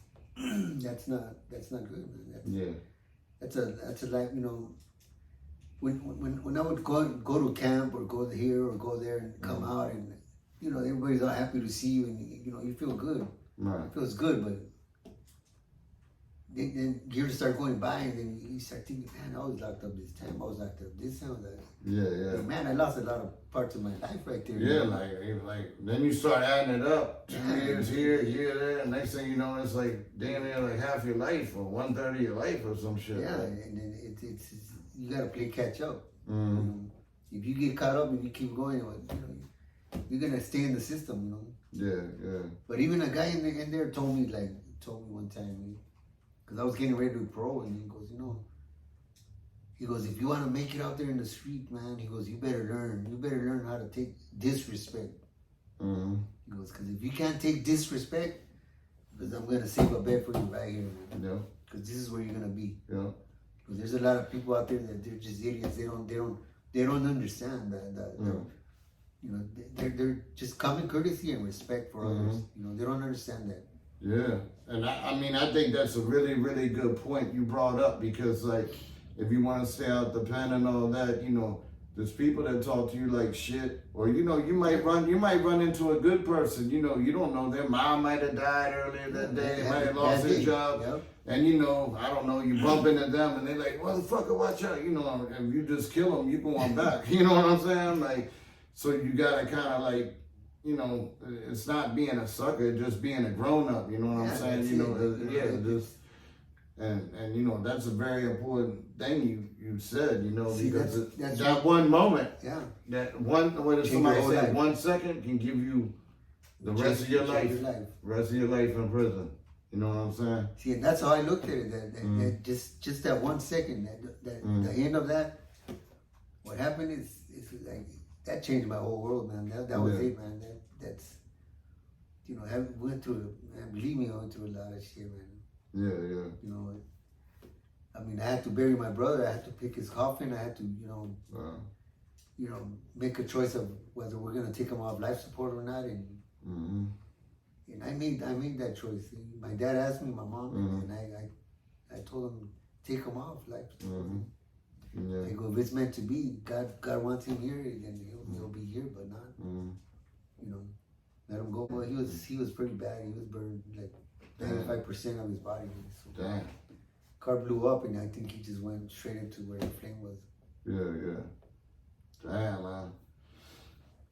that's not good, man. That's a life. When I would go to camp or go here or go there and come out and everybody's all happy to see you and you feel good. Right. It feels good, but then years start going by and then you start thinking, man, I was locked up this time. I was locked up this time. Yeah. But man, I lost a lot of parts of my life right there. Yeah, like then you start adding it up. 2 years here, a year there, and next thing you know, it's like damn near like half your life or 1/3 of your life or some shit. Yeah, and then it's you gotta play catch up. Mm-hmm. If you get caught up and you keep going, you're gonna stay in the system. Yeah. But even a guy in there told me one time, because I was getting ready to do pro, and he goes, if you want to make it out there in the street, man, he goes, you better learn how to take disrespect. Mm-hmm. He goes, because if you can't take disrespect, because I'm gonna save a bed for you right here, man. Yeah. Because this is where you're gonna be. Yeah. Because there's a lot of people out there that they're just idiots. They don't understand that. They're just common courtesy and respect for others. They don't understand that. Yeah, and I think that's a really, really good point you brought up, because like, if you want to stay out the pen and all that, there's people that talk to you like shit, or you might run into a good person. You don't know, their mom might have died earlier that day, might have lost their job, and I don't know, you bump into them and they're like, motherfucker, watch out, and you just kill them, you going back. You know what I'm saying? Like, so you gotta kind of like, it's not being a sucker, just being a grown up. You know what I'm saying? And that's a very important thing you said. See, because that's that one moment, yeah, that one, what if Change somebody your whole said life. 1 second can give you the rest of your life, rest of your life in prison. You know what I'm saying? See, and that's how I looked at it. That just that 1 second, that the end of that, what happened is like that changed my whole world, man. That was it, man. That's I went through, man, believe me, I went through a lot of shit, man. Yeah. I mean, I had to bury my brother. I had to pick his coffin. I had to, make a choice of whether we're gonna take him off life support or not. And and I made that choice. My dad asked me, my mom, and I told him, take him off life support. I go, if it's meant to be, God wants him here, then he'll be here, but not, let him go. Well, he was pretty bad. He was burned like 95% of his body. So Damn. Car blew up, and I think he just went straight into where the flame was. Yeah. Damn, man.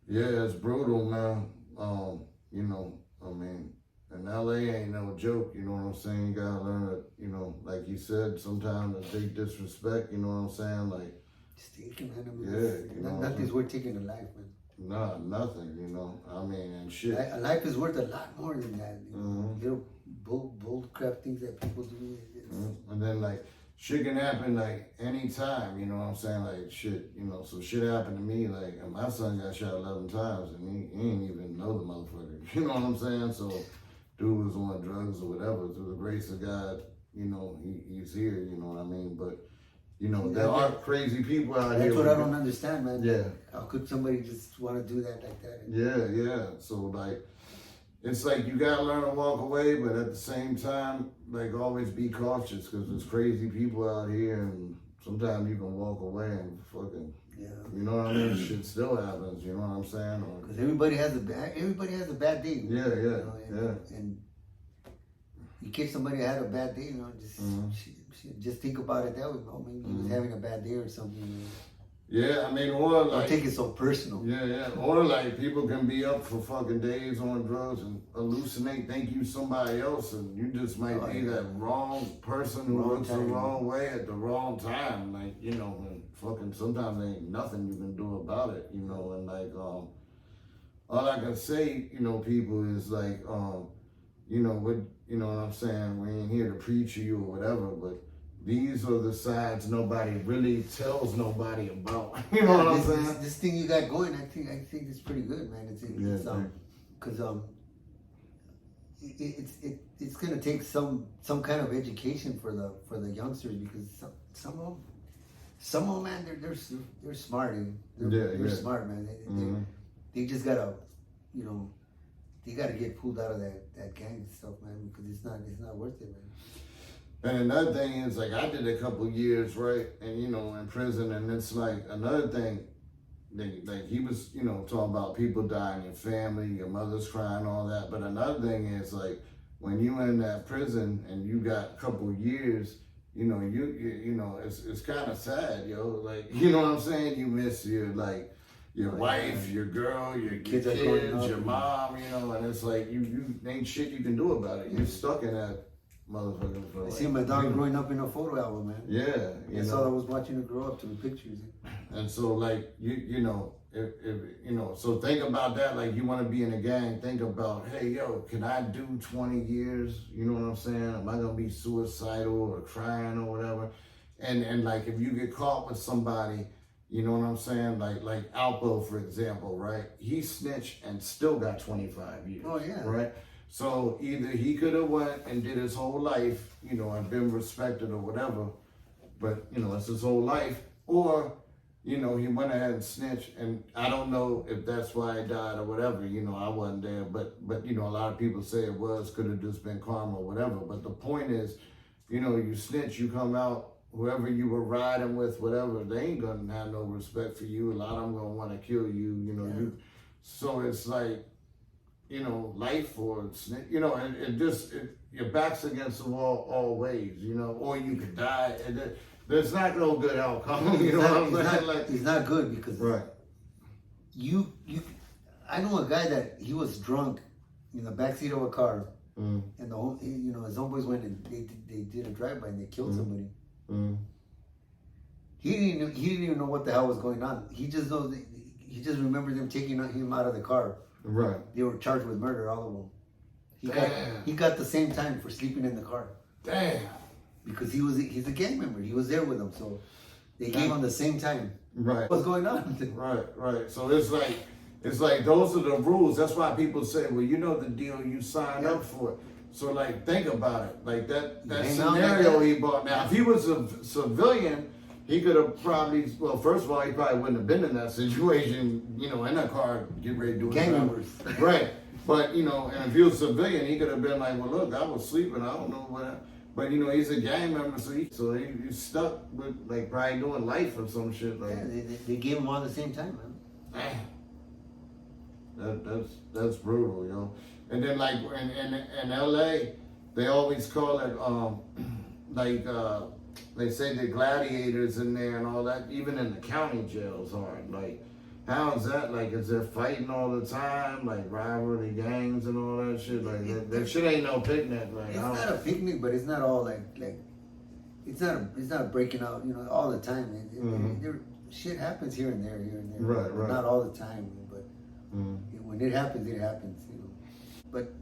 Yeah, it's brutal, man. I mean, and LA ain't no joke, you know what I'm saying? You gotta learn to, like you said, sometimes to take disrespect, you know what I'm saying? Like, just taking, man. Nothing's worth taking in life, man. No, nothing, I mean, and shit. Life is worth a lot more than that. Little bull crap things that people do. And then, like, shit can happen, like, anytime, you know what I'm saying? Like, shit, so shit happened to me, like, and my son got shot 11 times, and he ain't even know the motherfucker, you know what I'm saying? So, dude was on drugs or whatever. Through the grace of God, he's here, you know what I mean? But, there are crazy people out here. That's what I don't understand, man. Yeah. How could somebody just want to do that like that? Yeah. So, like, it's like you gotta learn to walk away, but at the same time, like, always be cautious, because there's crazy people out here, and sometimes you can walk away and fucking, you know what I mean? Shit still happens, you know what I'm saying? Because everybody has a bad day. Yeah. And you catch somebody that had a bad day, just think about it that way. Maybe he was having a bad day or something. Yeah, I mean, or Don't like, take it so personal. yeah, or like people can be up for fucking days on drugs and hallucinate, think you somebody else, and you just might be that wrong person who looks the wrong way at the wrong time. Like, you know, and fucking sometimes there ain't nothing you can do about it, you know, and like, all I can say, you know, people is like, you know, what, you know what I'm saying? We ain't here to preach to you or whatever, but these are the sides nobody really tells nobody about. You know what I'm saying? This thing you got going, I think it's pretty good, man. Because it's gonna take some kind of education for the youngsters, because some of them, man, they're smart. They're smart, man. They just gotta, you know, they gotta get pulled out of that gang stuff, man, because it's not worth it, man. And another thing is, like, I did a couple years, right, and, you know, in prison, and it's like, another thing, like, he was, you know, talking about people dying, your family, your mother's crying, all that, but another thing is, like, when you in that prison and you got a couple years, you know, you know, it's kind of sad, yo, like, you know what I'm saying? You miss your wife, your girl, your kids, your mom, you know, and it's like, you ain't shit you can do about it. You're stuck in that motherfucker for I see my dog growing up in a photo album, man. Yeah, that's all I was watching her grow up to the pictures. And so, like, you know, if you know, so think about that. Like, you want to be in a gang. Think about, hey, yo, can I do 20 years? You know what I'm saying? Am I gonna be suicidal or crying or whatever? And like, if you get caught with somebody, you know what I'm saying? Like Alpo, for example, right? He snitched and still got 25 years. Oh yeah. Right. So either he could have went and did his whole life, you know, and been respected or whatever, but, you know, it's his whole life, or, you know, he went ahead and snitched, and I don't know if that's why he died or whatever, you know, I wasn't there, but you know, a lot of people say it could have just been karma or whatever, but the point is, you know, you snitch, you come out, whoever you were riding with, whatever, they ain't gonna have no respect for you, a lot of them gonna want to kill you, you know, so it's like, you know, life or, you know, and your back's against the wall all ways, you know, or you could die. And there's not no good outcome. You know what I'm saying? It's not good because I know a guy that he was drunk in the backseat of a car, and his homeboys went and they did a drive-by and they killed somebody. He didn't even know what the hell was going on. He just knows. He just remembered them taking him out of the car. Right. They were charged with murder, all of them. He got the same time for sleeping in the car. Damn. Because he's a gang member. He was there with them, so they gave him the same time. Right. What's going on? Right. So it's like those are the rules. That's why people say, well, you know the deal you signed up for. So like, think about it. Like that scenario he bought. Now, if he was a civilian, he could have probably, well, first of all, he probably wouldn't have been in that situation, you know, in a car, get ready to do it. Gang members. Right. But, you know, and if he was a civilian, he could have been like, well, look, I was sleeping, I don't know what. But, you know, he's a gang member, so he's stuck with, like, probably doing life or some shit. Like, yeah, they gave him all the same time, man. Damn. That's brutal, yo. And then, like, in LA, they always call it, they say the gladiators in there and all that, even in the county jails hard. Like, how is that? Like, is there fighting all the time? Like, rivalry gangs and all that shit? Like, that shit ain't no picnic. Like, it's not a picnic, but it's not all like it's not breaking out, you know, all the time. Shit happens here and there. Right. Not all the time, but when it happens, you know. But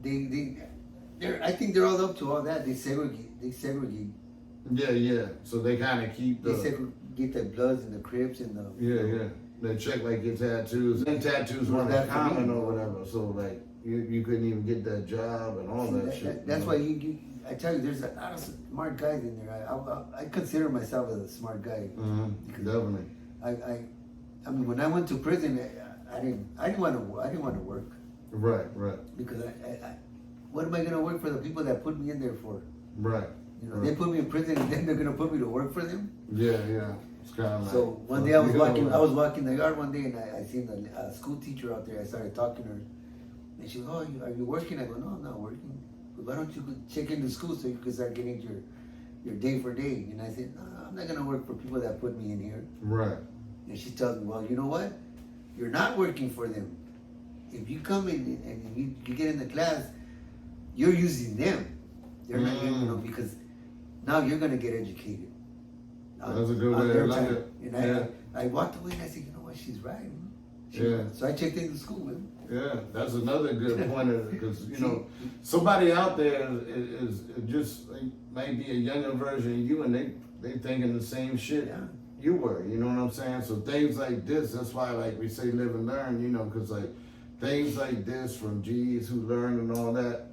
I think they're all up to all that. They segregate. Yeah. So they kind of keep They segregate the Bloods and the Crips and the... Yeah. They check like your tattoos. And tattoos weren't that common or whatever. So like you couldn't even get that job and all that shit. That's why I tell you, there's a lot of smart guys in there. I consider myself as a smart guy. Definitely. I mean, when I went to prison, I didn't want to work. Right. Because what am I gonna work for the people that put me in there for? Right. You know, they put me in prison and then they're gonna put me to work for them. Yeah. It's kind of so like, one day I was walking the yard one day and I seen a school teacher out there. I started talking to her, and she goes, "Oh, are you working?" I go, "No, I'm not working. But why don't you check into school so you can start getting your day for day?" And I said, "No, I'm not gonna work for people that put me in here." Right. And she tells me, well, you know what? You're not working for them. If you come in and you get in the class, you're using them. They're not, because now you're gonna get educated. That's a good way to look at it. And I walked away and I said, you know what? She's right. So I checked into school, man. Yeah, that's another good point because somebody out there is just maybe a younger version of you, and they thinking the same shit you were. You know what I'm saying? So things like this, that's why like we say live and learn. Because like things like this from G's who learn and all that.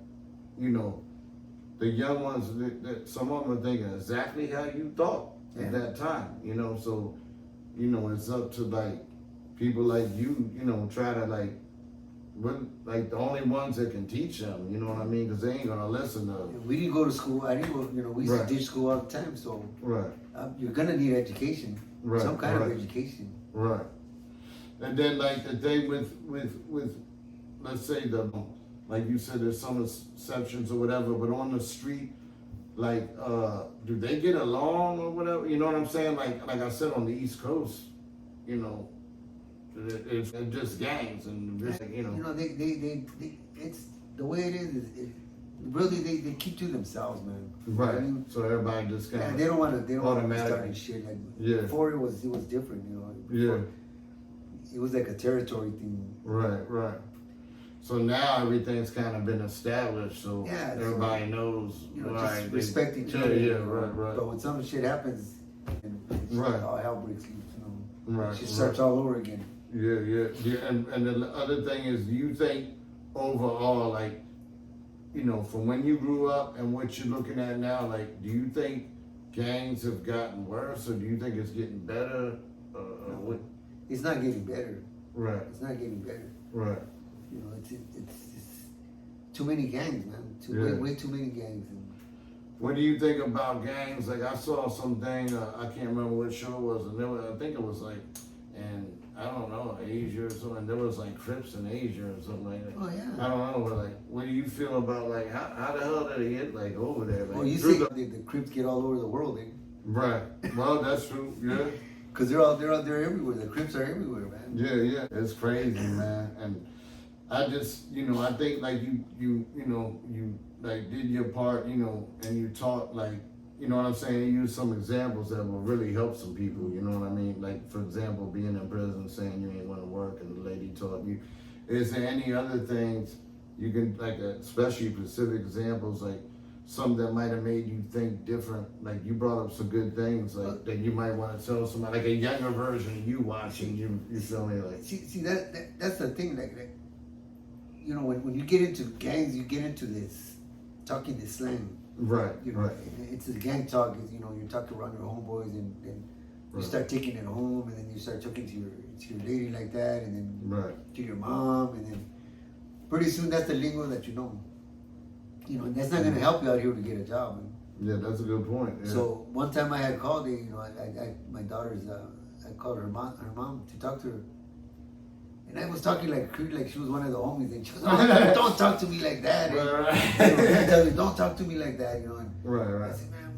The young ones that some of them are thinking exactly how you thought at that time. So it's up to like people like you. Try to we're like the only ones that can teach them, you know what I mean? Because they ain't gonna listen to. We didn't go to school. I didn't go. We used to ditch school all the time. So you're gonna need education, some kind of education. Right. And then like the thing with let's say like you said, there's some exceptions or whatever, but on the street, like do they get along or whatever? You know what I'm saying? Like I said, on the East Coast, it's just gangs and just they it's the way it is. Really they keep to themselves, man. Right. I mean, so everybody just kind of they don't want to start shit like before. It was different, It was like a territory thing. Right. So now everything's kind of been established, so everybody knows. Just respect each other. Right. But when some shit happens, all hell breaks loose. Right. She starts all over again. Yeah. And the other thing is, do you think overall, like, from when you grew up and what you're looking at now, like, do you think gangs have gotten worse, or do you think it's getting better? No, it's not getting better. Right. It's not getting better. Right. It's too many gangs, man. Way too many gangs. What do you think about gangs? Like I saw something, I can't remember what show it was, and I think it was like, and I don't know, Asia or something. There was like Crips in Asia or something like that. Oh yeah. I don't know, but like, what do you feel about like how the hell did they get like over there? Like, you see, the Crips get all over the world, Right. Well, that's true. Yeah. Because they're out there everywhere. The Crips are everywhere, man. Yeah. It's crazy, man. And I just, I think like you like did your part, and you taught like, you know what I'm saying? You used some examples that will really help some people, you know what I mean? Like, for example, being in prison, saying you ain't want to work, and the lady taught you. Is there any other things you can, like, especially specific examples, like some that might have made you think different? Like, you brought up some good things, like, that you might want to tell somebody, like a younger version of you watching, you feel me? Like, see that's the thing, like when you get into gangs, you get into this, talking this slang. Right. It's a gang talk. You talk around your homeboys, and you start taking it home, and then you start talking to your lady like that, and then to your mom, and then pretty soon that's the lingo that you know. And that's not gonna help you out here to get a job. Yeah, that's a good point. Yeah. So one time I had called her, my daughter's, I called her mom to talk to her. And I was talking like she was one of the homies, and she was, "Oh, don't talk to me like that." Right. Don't talk to me like that, And Right. I said, "Man,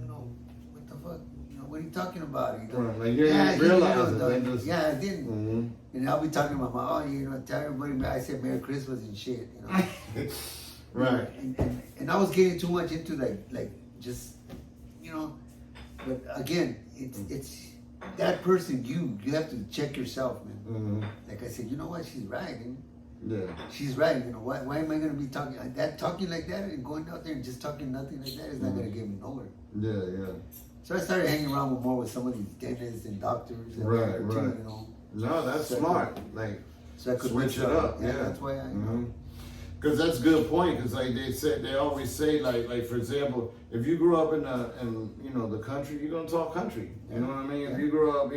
what the fuck? What are you talking about?" Right. Like you didn't realize it. I didn't. Mm-hmm. And I'll be talking about tell everybody I said Merry Christmas and shit, Right. And I was getting too much into like just, but again, it's that person. You have to check yourself, man. Mm-hmm. Like I said, you know what? She's right. Yeah. She's right. Why am I gonna be talking like that? Talking like that and going out there and just talking nothing like that is not gonna get me nowhere. Yeah. So I started hanging around more with some of these dentists and doctors. And right. Too, No, that's so smart. So I could switch it up. Yeah, that's why I. Because that's a good point. Because like they always say like for example, if you grew up in the country, you're gonna talk country. You know what I mean? If you grew up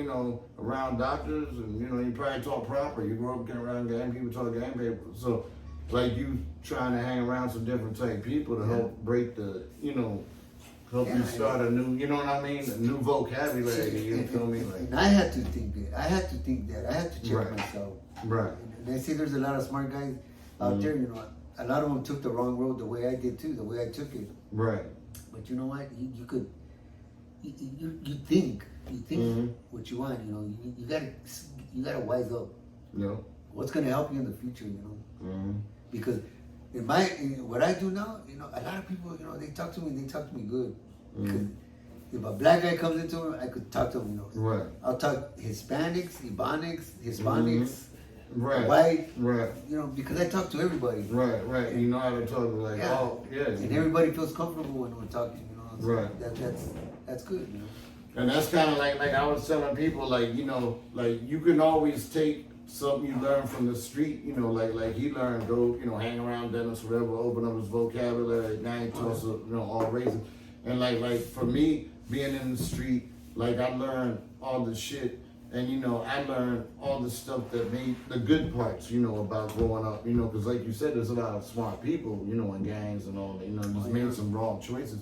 around doctors and you probably talk proper. You grew up getting around gang people, talk gang people. So like you trying to hang around some different type people to help break the help you start a new, you know what I mean? A new vocabulary. You feel me? Like, and I had to think that. I had to check myself. Right. And I see there's a lot of smart guys out there. A lot of them took the wrong road the way I did too, the way I took it. Right. But you know what? You could, you think you think what you want. You know, you gotta wise up. Yeah. What's gonna help you in the future? You know, because in what I do now, you know, a lot of people, you know, they talk to me good. Because if a black guy comes into it, I could talk to him. You know, Right. I'll talk Hispanics, Hispanics, Right. white. Right. You know, because I talk to everybody. Right. Right. You know how to talk like, oh, yeah. And everybody feels comfortable when we're talking. You know, so Right. That's good. You know. And that's kind of like I was telling people, like, you know, like you can always take something you learn from the street, you know, like he learned, go, you know, hang around Dennis, whatever, open up his vocabulary. Now he talks, you know, all races. And like for me, being in the street, like I learned all the shit, and you know, I learned all the stuff that made the good parts, you know, about growing up, you know, because like you said, there's a lot of smart people, you know, in gangs and all that, you know, just made some wrong choices.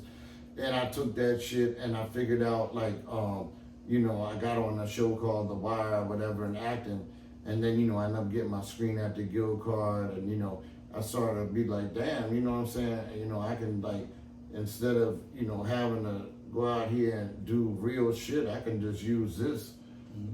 And I took that shit and I figured out, like, you know, I got on a show called The Wire or whatever and acting. And then, you know, I ended up getting my Screen Actor Guild card. And, you know, I started to be like, damn, you know what I'm saying? You know, I can, like, instead of, you know, having to go out here and do real shit, I can just use this,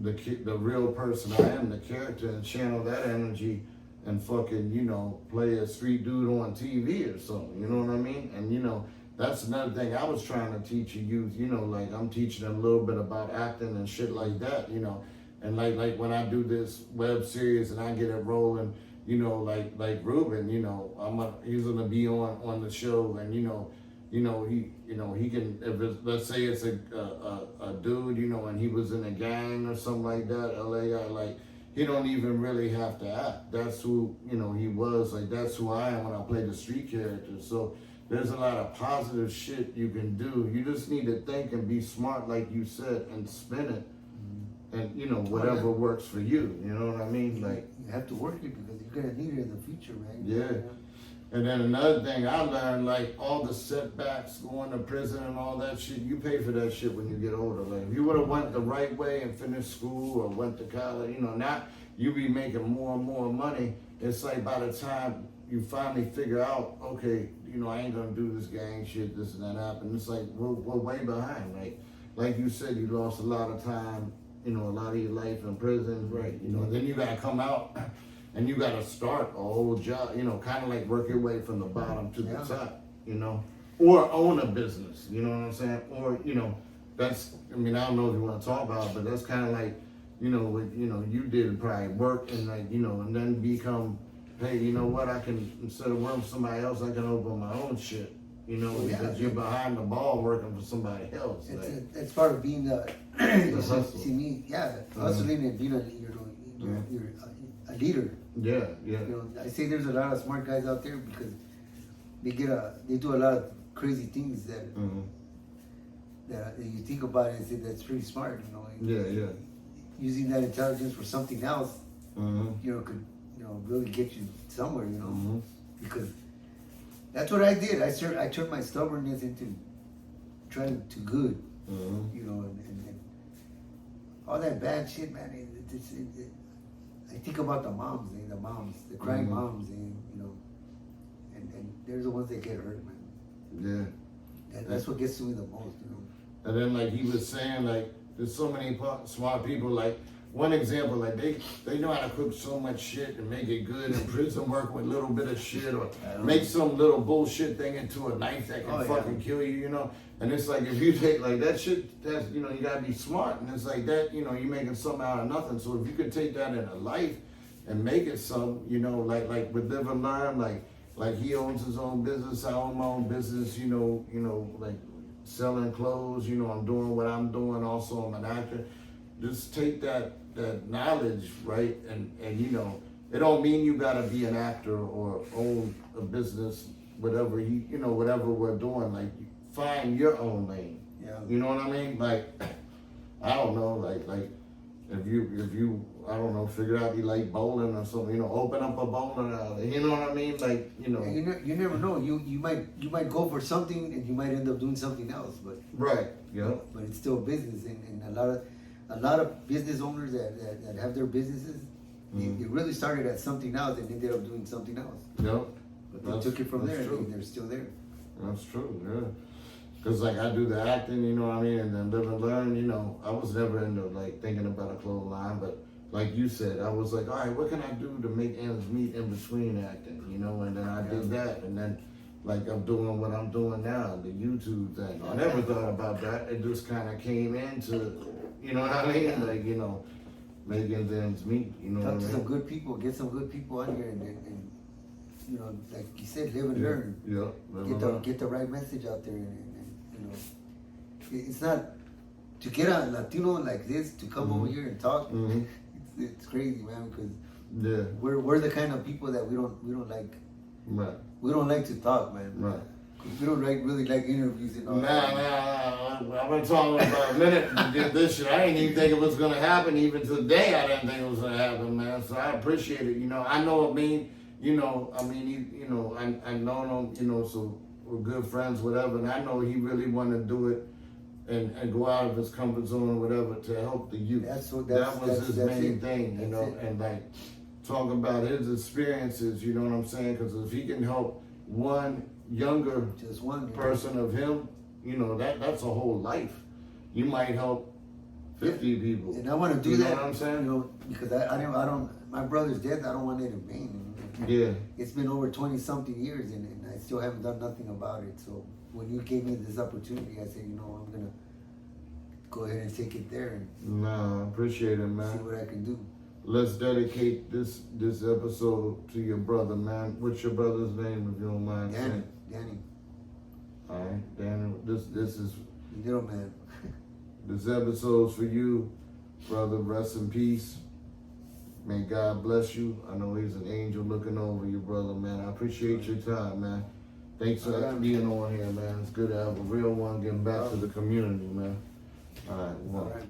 the real person I am, the character, and channel that energy and fucking, you know, play a street dude on TV or something. You know what I mean? And, you know, that's another thing I was trying to teach a youth, you know, like I'm teaching them a little bit about acting and shit like that, you know. And like when I do this web series and I get it rolling, you know, like Ruben, you know, he's gonna be on the show, and he can, if it's, let's say it's a dude, you know, and he was in a gang or something like that, LA guy, like he don't even really have to act. That's who, you know, he was, like that's who I am when I play the street character. So there's a lot of positive shit you can do. You just need to think and be smart, like you said, and spin it. And, you know, whatever works for you. You know what I mean? Like, you have to work it because you're going to need it in the future, right? Yeah. And then another thing I learned, like all the setbacks, going to prison and all that shit, you pay for that shit when you get older. Like if you would have went the right way and finished school or went to college, you know, now you be making more and more money. It's like by the time you finally figure out, okay, you know, I ain't gonna do this gang shit, this and that happened. It's like we're way behind. Like you said, you lost a lot of time, you know, a lot of your life in prison, right? You know, then you gotta come out and you gotta start a whole job, you know, kind of like work your way from the bottom to the top, you know, or own a business, you know what I'm saying? Or, you know, that's, I mean, I don't know if you want to talk about it, but that's kind of like, you know, what, you know, you did probably work and like, you know, and then become, hey, you know what, I can, instead of working for somebody else, I can open my own shit, you know, because you're behind the ball working for somebody else. It's part of being the hustle. See me, hustling and being you're a leader. Yeah. You know, I say there's a lot of smart guys out there because they do a lot of crazy things that you think about it and say that's pretty smart. You know, yeah. Using that intelligence for something else, you know, could really get you somewhere. You know, because that's what I did. I turned my stubbornness into trying to good. You know, and all that bad shit, man. I think about the moms, the crying moms, and you know, and they're the ones that get hurt, man. Yeah. That's what gets to me the most, you know. And then, like he was saying, like there's so many smart people. Like one example, like they know how to cook so much shit and make it good in prison, work with a little bit of shit, or make some little bullshit thing into a knife that can fucking kill you, you know. And it's like, if you take like that shit, that's, you know, you gotta be smart. And it's like that, you know, you're making something out of nothing. So if you could take that into life and make it some, you know, like with Live and Learn, like he owns his own business, I own my own business, you know, like selling clothes, you know, I'm doing what I'm doing. Also, I'm an actor. Just take that knowledge, right? And you know, it don't mean you gotta be an actor or own a business, whatever whatever we're doing, like find your own lane. Yeah. You know what I mean? Like, I don't know, like if you I don't know, figure out you like bowling or something, you know, open up a bowling alley. You know what I mean? Like, you know. You never know. You might go for something and you might end up doing something else, but right. Yeah. But it's still business, and a lot of business owners that have their businesses, they really started at something else and ended up doing something else. Yeah. But they took it from there, and they're still there. That's true. Yeah. Cause like I do the acting, you know what I mean, and then live and learn, you know. I was never into like thinking about a clothesline, but like you said, I was like, all right, what can I do to make ends meet in between acting, you know? And then I did that, and then like I'm doing what I'm doing now, the YouTube thing. I never thought about that. It just kind of came into, you know what I mean? Like, you know, making ends meet, you know what I Talk to mean? some good people, get some good people on here, and you know, like you said, live and learn. Yeah. Get the right message out there, and you know, it's not to get a Latino like this to come over here and talk. Mm-hmm. It's crazy, man, because Yeah. we're the kind of people that we don't like. Right. We don't like to talk, man. Right. We don't really like interviews and all that. Nah. I've been talking about a minute to get this shit. I didn't even think it was gonna happen. Even today, I didn't think it was gonna happen, man. So I appreciate it. You know, I know. I mean, you know, I know him. You know, so we're good friends, whatever. And I know he really wanted to do it and go out of his comfort zone or whatever to help the youth. That was his main thing, you know. And like talk about his experiences. You know what I'm saying? Because if he can help one younger person of him, you know, that's a whole life. You might help 50 people. And I want to do that. You know what I'm saying? You know, because I don't. My brother's death. I don't want it in vain. Yeah. It's been over 20-something years, and I still haven't done nothing about it. So when you gave me this opportunity, I said, you know, I'm gonna go ahead and take it there and I appreciate it, man. see what I can do. Let's dedicate this episode to your brother, man. What's your brother's name, if you don't mind saying? Danny. All right, Danny. This is Little man. this episode's for you, brother. Rest in peace. May God bless you. I know he's an angel looking over you, brother, man. I appreciate your time, man. Thanks for being on here, man. It's good to have a real one getting back to the community, man. All right.